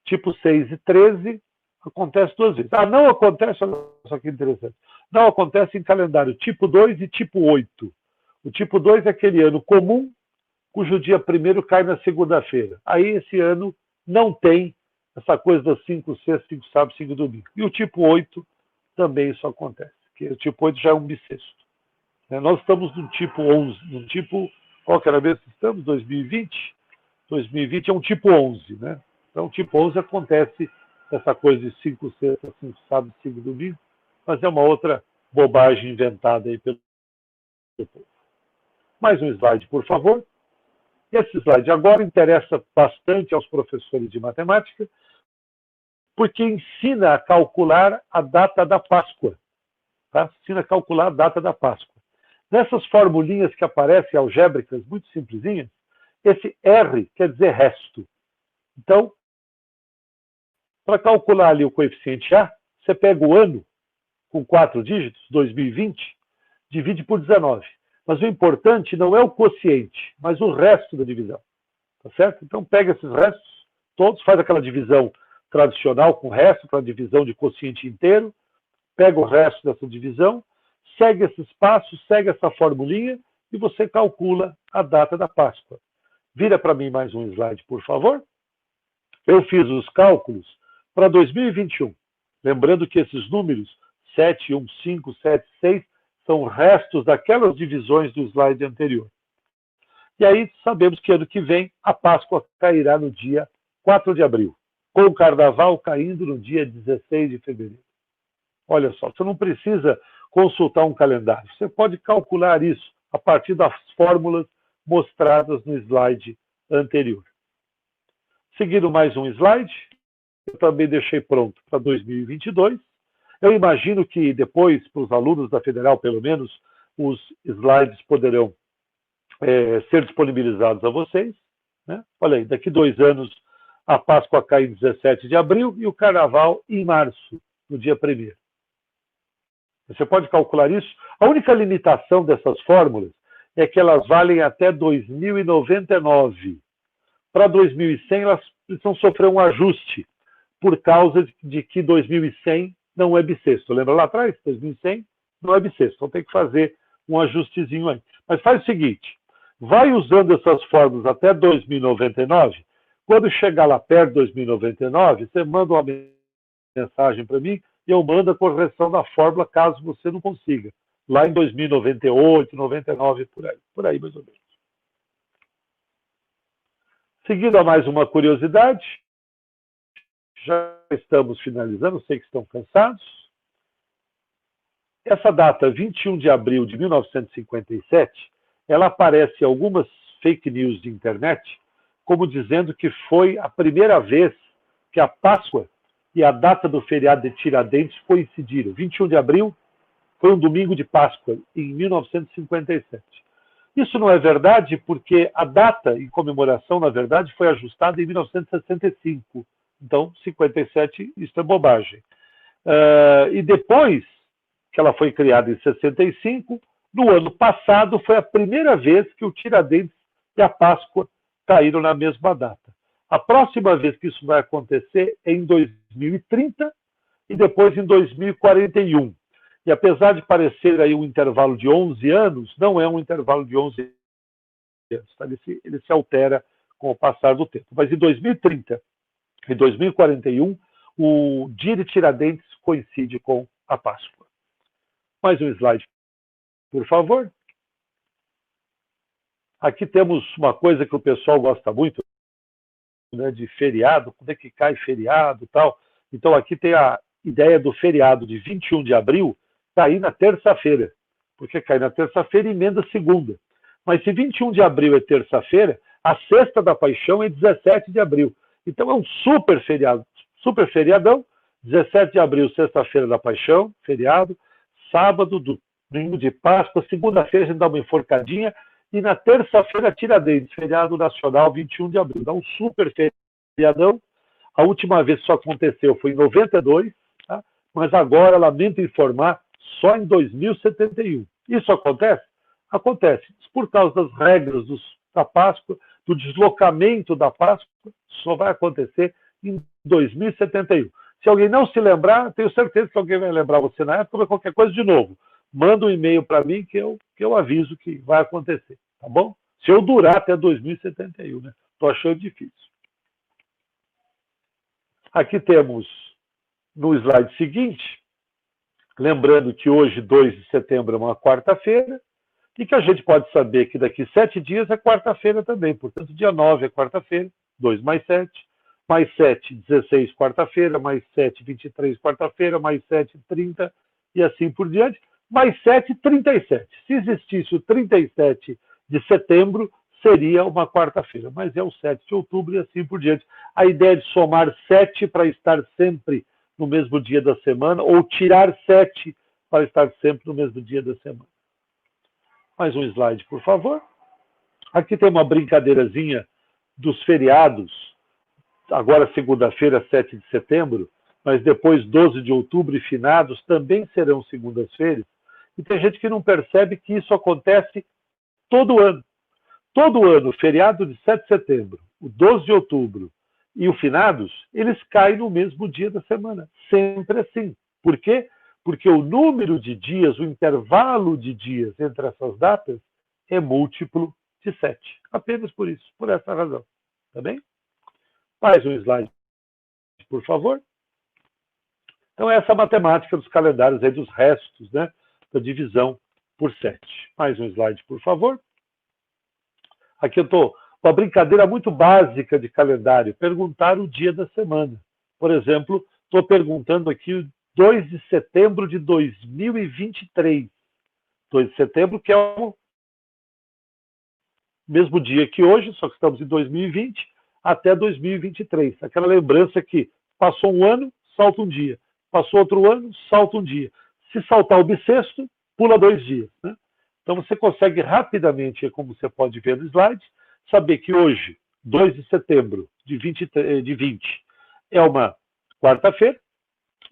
tipo 6 e 13, acontece 2 vezes. Não acontece, olha só que interessante, não acontece em calendário tipo 2 e tipo 8. O tipo 2 é aquele ano comum, cujo dia primeiro cai na segunda-feira. Aí esse ano não tem essa coisa das 5 sextas, 5 sábados, 5 domingos. E o tipo 8 também isso acontece, porque o tipo 8 já é um bissexto. Nós estamos no tipo 11, no tipo, qual que era mesmo que estamos? 2020? 2020 é um tipo 11, né? Então, o tipo 11 acontece essa coisa de 5 sextas, 5 sábados, 5 domingos, mas é uma outra bobagem inventada aí pelo povo. Mais um slide, por favor. Esse slide agora interessa bastante aos professores de matemática, porque ensina a calcular a data da Páscoa. Tá? Ensina a calcular a data da Páscoa. Nessas formulinhas que aparecem algébricas, muito simplesinhas, esse R quer dizer resto. Então, para calcular ali o coeficiente A, você pega o ano, com 4 dígitos, 2020, divide por 19. Mas o importante não é o quociente, mas o resto da divisão. Tá certo? Então, pega esses restos todos, faz aquela divisão tradicional com resto, aquela divisão de quociente inteiro, pega o resto dessa divisão, segue esses passos, segue essa formulinha e você calcula a data da Páscoa. Vira para mim mais um slide, por favor. Eu fiz os cálculos para 2021. Lembrando que esses números, 7, 1, 5, 7, 6, são restos daquelas divisões do slide anterior. E aí sabemos que ano que vem a Páscoa cairá no dia 4 de abril, com o Carnaval caindo no dia 16 de fevereiro. Olha só, você não precisa consultar um calendário. Você pode calcular isso a partir das fórmulas mostradas no slide anterior. Seguindo mais um slide, eu também deixei pronto para 2022. Eu imagino que depois, para os alunos da Federal, pelo menos, os slides poderão ser disponibilizados a vocês. Né? Olha aí, daqui 2 anos a Páscoa cai em 17 de abril e o Carnaval em março, no dia 1º. Você pode calcular isso. A única limitação dessas fórmulas é que elas valem até 2099. Para 2100, elas precisam sofrer um ajuste, por causa de que 2100 não é bissexto. Lembra lá atrás? 2100 não é bissexto. Então tem que fazer um ajustezinho aí. Mas faz o seguinte, vai usando essas fórmulas até 2099. Quando chegar lá perto de 2099, você manda uma mensagem para mim e eu mando a correção da fórmula caso você não consiga. Lá em 2098, 99, por aí mais ou menos. Seguindo a mais uma curiosidade, já estamos finalizando, sei que estão cansados. Essa data, 21 de abril de 1957, ela aparece em algumas fake news de internet, como dizendo que foi a primeira vez que a Páscoa e a data do feriado de Tiradentes coincidiram. 21 de abril foi um domingo de Páscoa, em 1957. Isso não é verdade porque a data em comemoração, na verdade, foi ajustada em 1965. Então, 57, isso é bobagem. E depois que ela foi criada em 65, no ano passado foi a primeira vez que o Tiradentes e a Páscoa caíram na mesma data. A próxima vez que isso vai acontecer é em 2030 e depois em 2041. E apesar de parecer aí um intervalo de 11 anos, não é um intervalo de 11 anos. Tá? Ele se altera com o passar do tempo. Mas em 2030 e 2041, o dia de Tiradentes coincide com a Páscoa. Mais um slide, por favor. Aqui temos uma coisa que o pessoal gosta muito, né, de feriado, quando é que cai feriado e tal. Então aqui tem a ideia do feriado de 21 de abril cair na terça-feira. porque cai na terça-feira e emenda segunda. Mas se 21 de abril é terça-feira, a Sexta da Paixão é 17 de abril. Então é um super feriadão. 17 de abril, Sexta-feira da Paixão, feriado. Sábado, domingo de Páscoa. Segunda-feira a gente dá uma enforcadinha. E na terça-feira, Tiradentes, feriado nacional, 21 de abril. Dá um super feriadão. A última vez que isso aconteceu foi em 92, tá? Mas agora, lamento informar, só em 2071. Isso acontece? Acontece. Por causa das regras da Páscoa, do deslocamento da Páscoa, só vai acontecer em 2071. Se alguém não se lembrar, tenho certeza que alguém vai lembrar você na época, mas qualquer coisa de novo. Manda um e-mail para mim que eu aviso que vai acontecer, tá bom? Se eu durar até 2071, né? Estou achando difícil. Aqui temos, no slide seguinte, lembrando que hoje, 2 de setembro, é uma quarta-feira, e que a gente pode saber que daqui 7 dias é quarta-feira também. Portanto, dia 9 é quarta-feira, 2 mais 7, mais 7, 16, quarta-feira, mais 7, 23, quarta-feira, mais 7, 30, e assim por diante, mais 7, 37. Se existisse o 37 de setembro, seria uma quarta-feira, mas é o 7 de outubro e assim por diante. A ideia de somar 7 para estar sempre no mesmo dia da semana, ou tirar 7 para estar sempre no mesmo dia da semana. Mais um slide, por favor. Aqui tem uma brincadeirazinha dos feriados. Agora, segunda-feira, 7 de setembro, mas depois, 12 de outubro e finados também serão segundas-feiras. E tem gente que não percebe que isso acontece todo ano. Todo ano, o feriado de 7 de setembro, o 12 de outubro e o finados, eles caem no mesmo dia da semana. Sempre assim. Por quê? Porque o número de dias, o intervalo de dias entre essas datas é múltiplo de 7. Apenas por isso, por essa razão. Tá bem? Mais um slide, por favor. Então, essa é a matemática dos calendários aí, dos restos, né, da divisão por 7. Mais um slide, por favor. Aqui eu estou uma brincadeira muito básica de calendário, perguntar o dia da semana. Por exemplo, estou perguntando aqui 2 de setembro de 2023. 2 de setembro, que é o mesmo dia que hoje, só que estamos em 2020, até 2023. Aquela lembrança que passou um ano, salta um dia. Passou outro ano, salta um dia. Se saltar o bissexto, pula 2 dias. Né? Então você consegue rapidamente, como você pode ver no slide, saber que hoje, 2 de setembro de 20, é uma quarta-feira,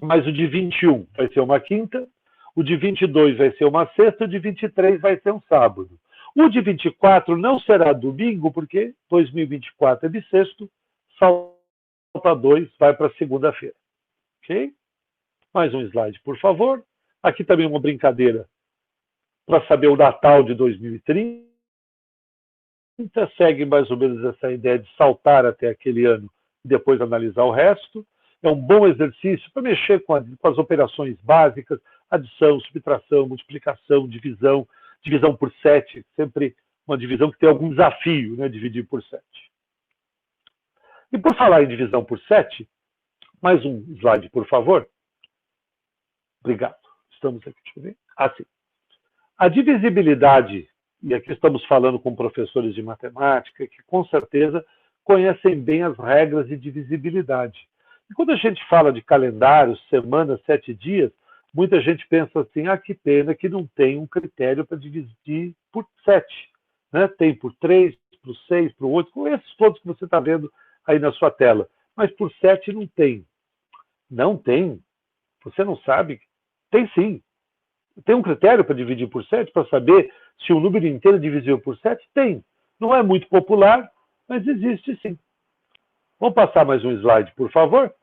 mas o de 21 vai ser uma quinta, o de 22 vai ser uma sexta, o de 23 vai ser um sábado. O de 24 não será domingo, porque 2024 é bissexto, salta 2, vai para segunda-feira. Ok? Mais um slide, por favor. Aqui também uma brincadeira para saber o Natal de 2030. Segue mais ou menos essa ideia de saltar até aquele ano e depois analisar o resto. É um bom exercício para mexer com as operações básicas, adição, subtração, multiplicação, divisão por 7, sempre uma divisão que tem algum desafio, né, dividir por 7. E por falar em divisão por 7, mais um slide, por favor. Obrigado. Estamos aqui, deixa eu ver. Sim. A divisibilidade, e aqui estamos falando com professores de matemática, que com certeza conhecem bem as regras de divisibilidade. E quando a gente fala de calendário, semana, 7 dias, muita gente pensa assim, que pena que não tem um critério para dividir por 7. Né? Tem por 3, por 6, por 8, com esses todos que você está vendo aí na sua tela. Mas por 7 não tem. Não tem. Você não sabe? Tem sim. Tem um critério para dividir por 7, para saber se o número inteiro é divisível por 7? Tem. Não é muito popular, mas existe sim. Vamos passar mais um slide, por favor?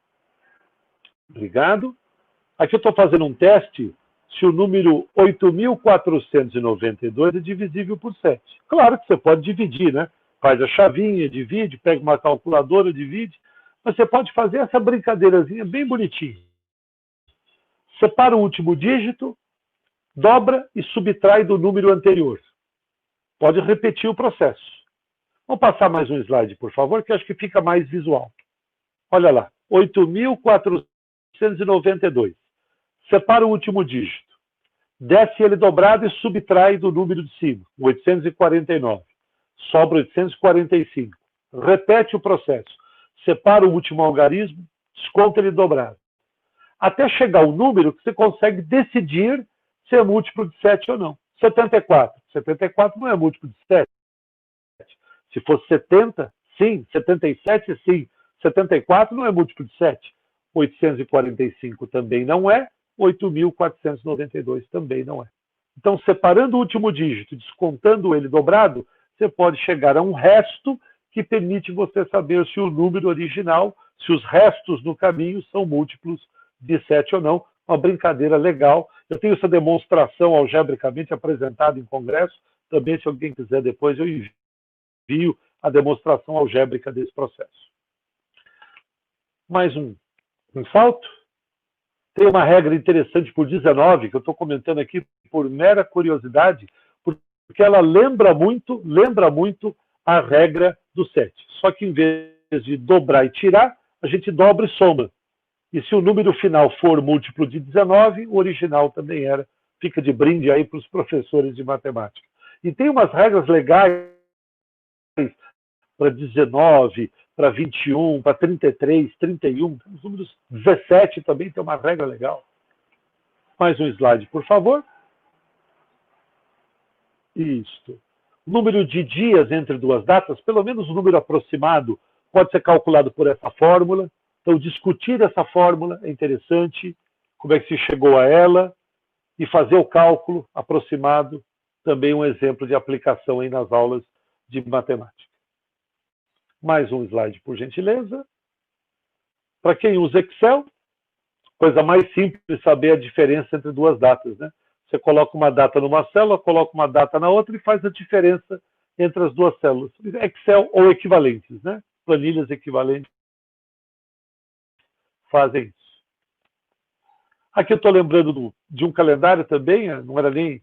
Obrigado. Aqui eu estou fazendo um teste se o número 8.492 é divisível por 7. Claro que você pode dividir, né? Faz a chavinha, divide, pega uma calculadora, divide. Mas você pode fazer essa brincadeirazinha bem bonitinha. Separa o último dígito, dobra e subtrai do número anterior. Pode repetir o processo. Vamos passar mais um slide, por favor, que acho que fica mais visual. Olha lá, 8.492. Separa o último dígito. desce ele dobrado e subtrai do número de cima, 849. Sobra 845. Repete o processo. Separa o último algarismo, desconta ele dobrado. Até chegar ao número que você consegue decidir se é múltiplo de 7 ou não. 74. 74 não é múltiplo de 7. Se fosse 70, sim. 77, sim. 74 não é múltiplo de 7. 845 também não é. 8.492 também não é. Então, separando o último dígito, descontando ele dobrado, você pode chegar a um resto que permite você saber se o número original, se os restos no caminho são múltiplos de 7 ou não. Uma brincadeira legal. Eu tenho essa demonstração algebricamente apresentada em congresso. Também, se alguém quiser depois, eu envio a demonstração algébrica desse processo. Mais um salto. Tem uma regra interessante por 19, que eu estou comentando aqui por mera curiosidade, porque ela lembra muito a regra do 7. Só que em vez de dobrar e tirar, a gente dobra e soma. E se o número final for múltiplo de 19, o original também era. Fica de brinde aí para os professores de matemática. E tem umas regras legais para 19, para 21, para 33, 31. Os números 17 também tem uma regra legal. Mais um slide, por favor. Isto. O número de dias entre duas datas, pelo menos o número aproximado, pode ser calculado por essa fórmula. Então, discutir essa fórmula é interessante, como é que se chegou a ela, e fazer o cálculo aproximado, também um exemplo de aplicação aí nas aulas de matemática. Mais um slide, por gentileza. Para quem usa Excel, coisa mais simples saber a diferença entre duas datas, né? Você coloca uma data numa célula, coloca uma data na outra e faz a diferença entre as duas células. Excel ou equivalentes, né? Planilhas equivalentes fazem isso. Aqui eu estou lembrando de um calendário também, não era nem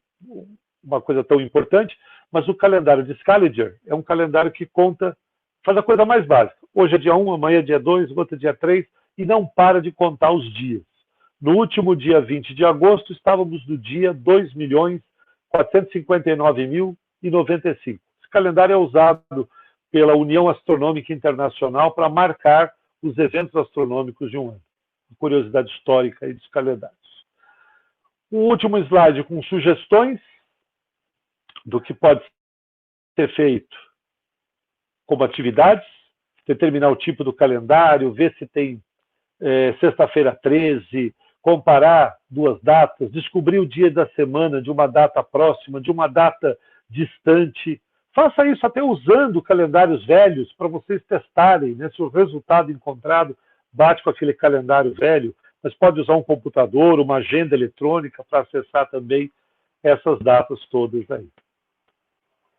uma coisa tão importante, mas o calendário de Scaliger é um calendário que conta, faz a coisa mais básica. Hoje é dia 1, amanhã é dia 2, outro é dia 3, e não para de contar os dias. No último dia 20 de agosto, estávamos no dia 2.459.095. Esse calendário é usado pela União Astronômica Internacional para marcar os eventos astronômicos de um ano. Curiosidade histórica aí dos calendários. O último slide com sugestões do que pode ser feito como atividades, determinar o tipo do calendário, ver se tem sexta-feira 13, comparar duas datas, descobrir o dia da semana de uma data próxima, de uma data distante. Faça isso até usando calendários velhos para vocês testarem, né, se o resultado encontrado bate com aquele calendário velho, mas pode usar um computador, uma agenda eletrônica para acessar também essas datas todas aí.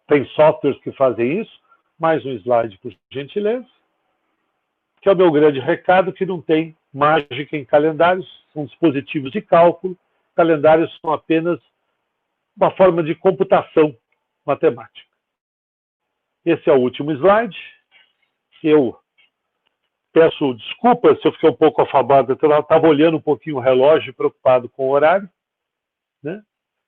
Tem softwares que fazem isso. Mais um slide, por gentileza. Que é o meu grande recado, que não tem mágica em calendários, são dispositivos de cálculo. Calendários são apenas uma forma de computação matemática. Esse é o último slide. Eu peço desculpas se eu fiquei um pouco afobado, eu estava olhando um pouquinho o relógio, preocupado com o horário, né?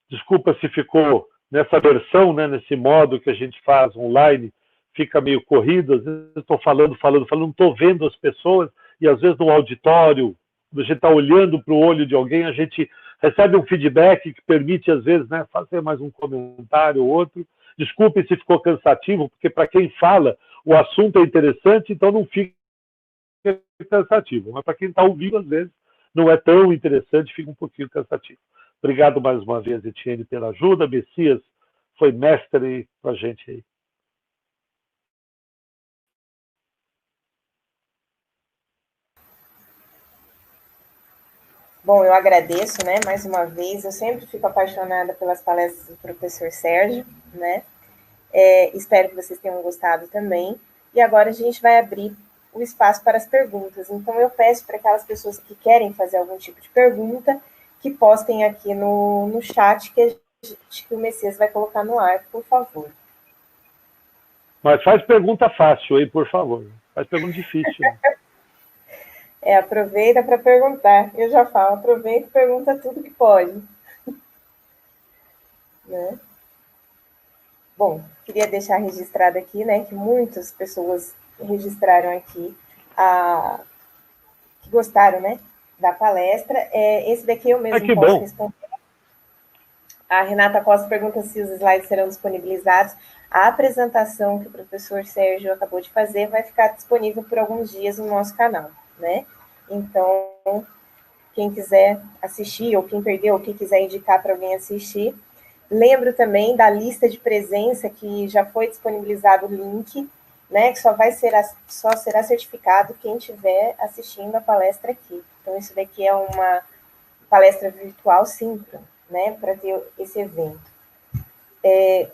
Desculpa se ficou nessa versão, né, nesse modo que a gente faz online, fica meio corrido, às vezes eu estou falando, não estou vendo as pessoas, e às vezes no auditório, quando a gente está olhando para o olho de alguém, a gente recebe um feedback que permite, às vezes, né, fazer mais um comentário ou outro. Desculpe se ficou cansativo, porque para quem fala, o assunto é interessante, então não fica cansativo. Mas para quem está ouvindo, às vezes, não é tão interessante, fica um pouquinho cansativo. Obrigado mais uma vez, Etienne, pela ajuda. Messias foi mestre para a gente aí. Bom, eu agradeço, né, mais uma vez. Eu sempre fico apaixonada pelas palestras do professor Sérgio, né? Espero que vocês tenham gostado também. E agora a gente vai abrir o espaço para as perguntas. Então, eu peço para aquelas pessoas que querem fazer algum tipo de pergunta, que postem aqui no chat, que o Messias vai colocar no ar, por favor. Mas faz pergunta fácil aí, por favor. Faz pergunta difícil. Aproveita para perguntar. Eu já falo, aproveita e pergunta tudo que pode. né? Bom, queria deixar registrado aqui, né, que muitas pessoas registraram aqui que gostaram, né, da palestra. Esse daqui eu mesmo posso responder. A Renata Costa pergunta se os slides serão disponibilizados. A apresentação que o professor Sérgio acabou de fazer vai ficar disponível por alguns dias no nosso canal, né? Então, quem quiser assistir, ou quem perdeu, ou quem quiser indicar para alguém assistir. Lembro também da lista de presença, que já foi disponibilizado o link, né, que só será certificado quem estiver assistindo a palestra aqui. Então, isso daqui é uma palestra virtual síncrona, né, para ter esse evento.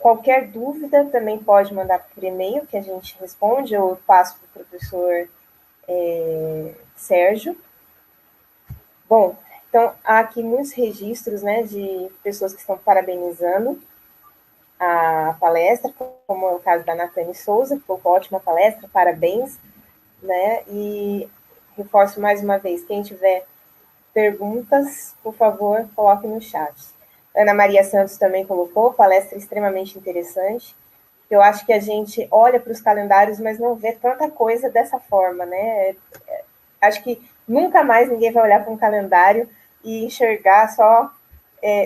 Qualquer dúvida também pode mandar por e-mail, que a gente responde, eu passo para o professor Sérgio. Bom, então, há aqui muitos registros, né, de pessoas que estão parabenizando a palestra, como é o caso da Natane Souza, que foi uma ótima palestra, parabéns, né, e reforço mais uma vez, quem tiver perguntas, por favor, coloque no chat. Ana Maria Santos também colocou, palestra extremamente interessante. Eu acho que a gente olha para os calendários, mas não vê tanta coisa dessa forma, né? Acho que nunca mais ninguém vai olhar para um calendário e enxergar só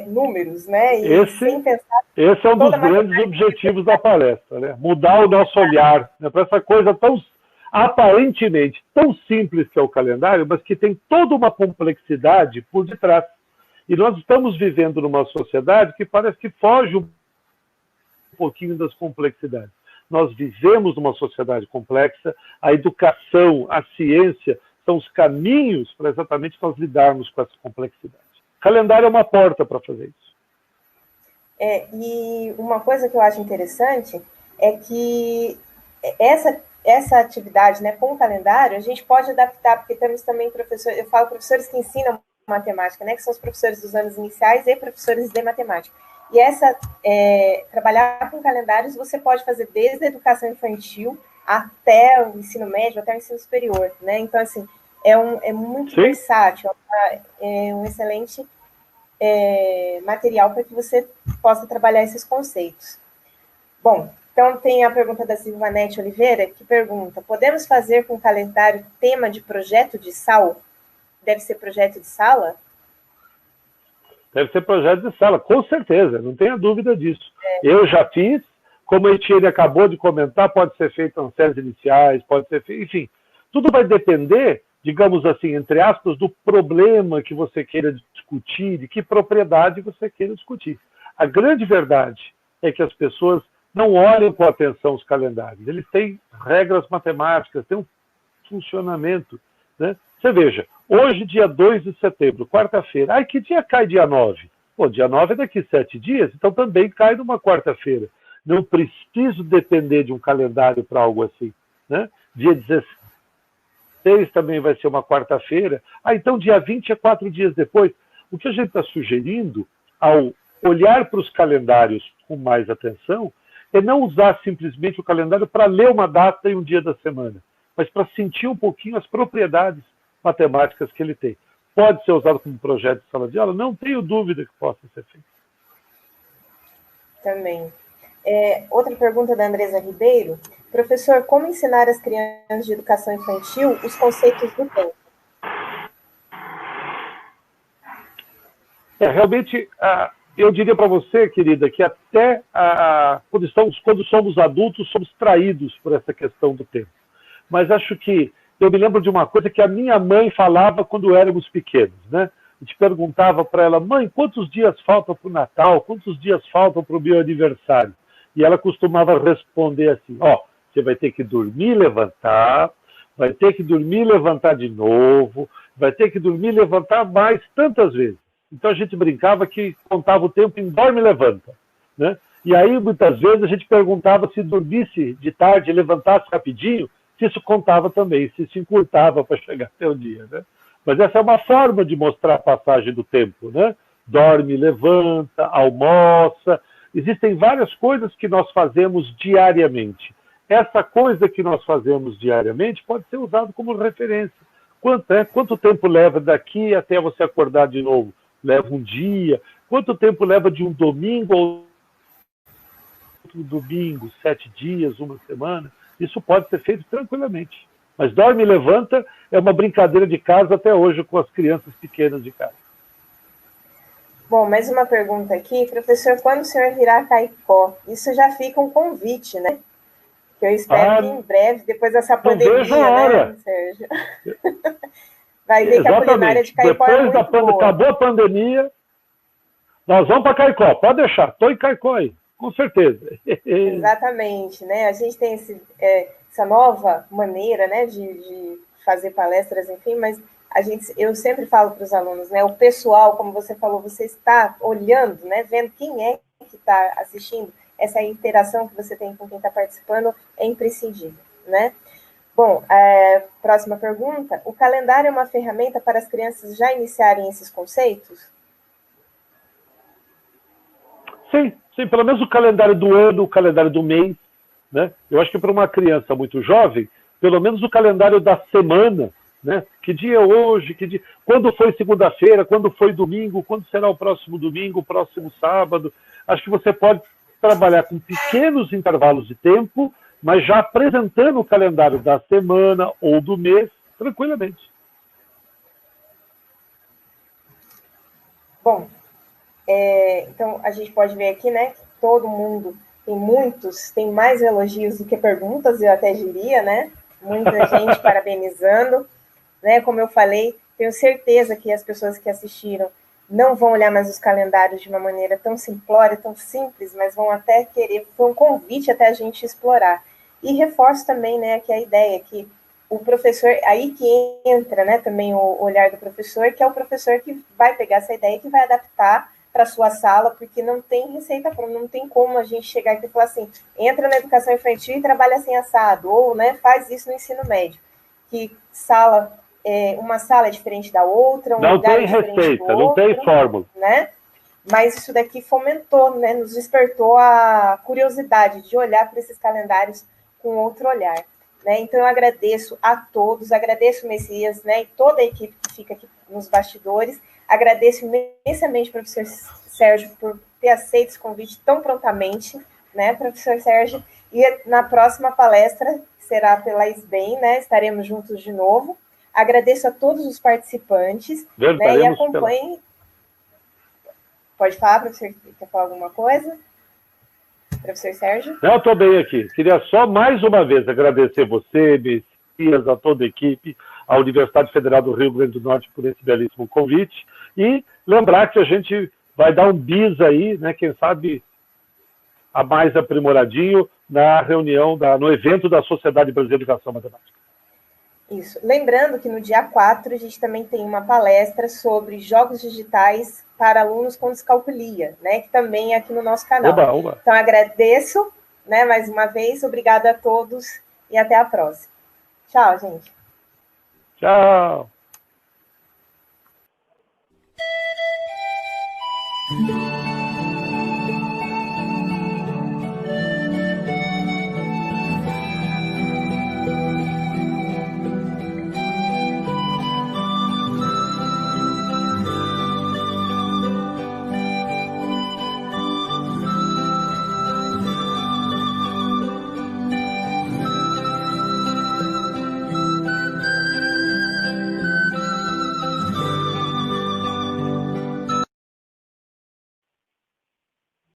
números, né? E sem pensar. Esse é um dos grandes objetivos da palestra, né? Mudar o nosso olhar, né, para essa coisa tão aparentemente tão simples que é o calendário, mas que tem toda uma complexidade por detrás. E nós estamos vivendo numa sociedade que parece que foge um pouquinho das complexidades. Nós vivemos numa sociedade complexa, a educação, a ciência são os caminhos para exatamente nós lidarmos com essa complexidade. O calendário é uma porta para fazer isso. E uma coisa que eu acho interessante é que essa atividade, né, com o calendário, a gente pode adaptar, porque temos também professores, eu falo professores que ensinam matemática, né, que são os professores dos anos iniciais e professores de matemática. E trabalhar com calendários você pode fazer desde a educação infantil até o ensino médio, até o ensino superior, né? Então, assim, é muito versátil, é um excelente material para que você possa trabalhar esses conceitos. Bom, então tem a pergunta da Silvanete Oliveira, que pergunta, podemos fazer com o calendário tema de projeto de sal? Deve ser projeto de sala? Deve ser projeto de sala, com certeza, não tenha dúvida disso. Eu já fiz, como a Etienne acabou de comentar, pode ser feito nas séries iniciais, pode ser feito, enfim, tudo vai depender, digamos assim, entre aspas, do problema que você queira discutir, de que propriedade você queira discutir. A grande verdade é que as pessoas não olham com atenção os calendários, eles têm regras matemáticas, têm um funcionamento, né? Você veja, hoje, dia 2 de setembro, quarta-feira. Ai, que dia cai dia 9? Pô, dia 9 é daqui 7 dias, então também cai numa quarta-feira. Não preciso depender de um calendário para algo assim, né? Dia 16 também vai ser uma quarta-feira. Ah, então dia 20 é 4 dias depois. O que a gente está sugerindo, ao olhar para os calendários com mais atenção, é não usar simplesmente o calendário para ler uma data e um dia da semana, mas para sentir um pouquinho as propriedades matemáticas que ele tem. Pode ser usado como projeto de sala de aula? Não tenho dúvida que possa ser feito. Também. Outra pergunta da Andresa Ribeiro. Professor, como ensinar as crianças de educação infantil os conceitos do tempo? Realmente, eu diria para você, querida, que até quando somos adultos, somos traídos por essa questão do tempo. Mas acho que eu me lembro de uma coisa que a minha mãe falava quando éramos pequenos, né? A gente perguntava para ela, mãe, quantos dias faltam para o Natal? Quantos dias faltam para o meu aniversário? E ela costumava responder assim, você vai ter que dormir e levantar, vai ter que dormir e levantar de novo, vai ter que dormir e levantar mais tantas vezes. Então a gente brincava que contava o tempo em dorme e levanta, né? E aí muitas vezes a gente perguntava se dormisse de tarde e levantasse rapidinho, se isso contava também, se isso encurtava para chegar até o dia, né? Mas essa é uma forma de mostrar a passagem do tempo, né? Dorme, levanta, almoça. Existem várias coisas que nós fazemos diariamente. Essa coisa que nós fazemos diariamente pode ser usada como referência. Quanto tempo leva daqui até você acordar de novo? Leva um dia? Quanto tempo leva de um domingo ao domingo, 7 dias, uma semana, isso pode ser feito tranquilamente. Mas dorme e levanta é uma brincadeira de casa até hoje com as crianças pequenas de casa. Bom, mais uma pergunta aqui. Professor, quando o senhor virar Caicó? Isso já fica um convite, né? Que eu espero que em breve, depois dessa pandemia, né, Sérgio? Vai ver que a culinária de Caicó é muito boa. Acabou a pandemia, nós vamos para Caicó, pode deixar, estou em Caicó aí, com certeza. Exatamente, né? A gente tem essa nova maneira, né, de fazer palestras, enfim, mas eu sempre falo para os alunos, né, o pessoal, como você falou, você está olhando, né, vendo quem é que está assistindo, essa interação que você tem com quem está participando é imprescindível, né? Bom, próxima pergunta. O calendário é uma ferramenta para as crianças já iniciarem esses conceitos? Sim, pelo menos o calendário do ano, o calendário do mês, né? Eu acho que para uma criança muito jovem, pelo menos o calendário da semana, né? Que dia é hoje, quando foi segunda-feira, quando foi domingo, quando será o próximo domingo, o próximo sábado. Acho que você pode trabalhar com pequenos intervalos de tempo, mas já apresentando o calendário da semana ou do mês, tranquilamente. Bom, então a gente pode ver aqui, né, que todo mundo, tem mais elogios do que perguntas, eu até diria, né? Muita gente parabenizando, né? Como eu falei, tenho certeza que as pessoas que assistiram não vão olhar mais os calendários de uma maneira tão simplória, tão simples, mas vão até querer, foi um convite até a gente explorar. E reforço também, né, que a ideia que o professor, aí que entra, né, também o olhar do professor, que é o professor que vai pegar essa ideia e que vai adaptar para a sua sala, porque não tem receita pronta, não tem como a gente chegar aqui e falar assim, entra na educação infantil e trabalha assim assado, ou, né, faz isso no ensino médio, que uma sala é diferente da outra, um lugar é diferente do outro. Não tem receita, não tem fórmula. Né? Mas isso daqui fomentou, né, nos despertou a curiosidade de olhar para esses calendários com outro olhar. Né? Então, eu agradeço a todos, agradeço o Messias, né, e toda a equipe que fica aqui nos bastidores, agradeço imensamente ao professor Sérgio por ter aceito esse convite tão prontamente, né, professor Sérgio, e na próxima palestra, que será pela SBEM, né, estaremos juntos de novo. Agradeço a todos os participantes, né, e acompanhem. Pode falar, professor, quer falar alguma coisa? Professor Sérgio? Não, estou bem aqui. Queria só mais uma vez agradecer você, Messias, a toda a equipe, à Universidade Federal do Rio Grande do Norte por esse belíssimo convite e lembrar que a gente vai dar um bis aí, né, quem sabe a mais aprimoradinho na reunião, no evento da Sociedade Brasileira de Educação Matemática. Isso. Lembrando que no dia 4 a gente também tem uma palestra sobre jogos digitais para alunos com descalculia, né? Que também é aqui no nosso canal. Oba. Então, agradeço, né, mais uma vez. Obrigada a todos e até a próxima. Tchau, gente. Tchau.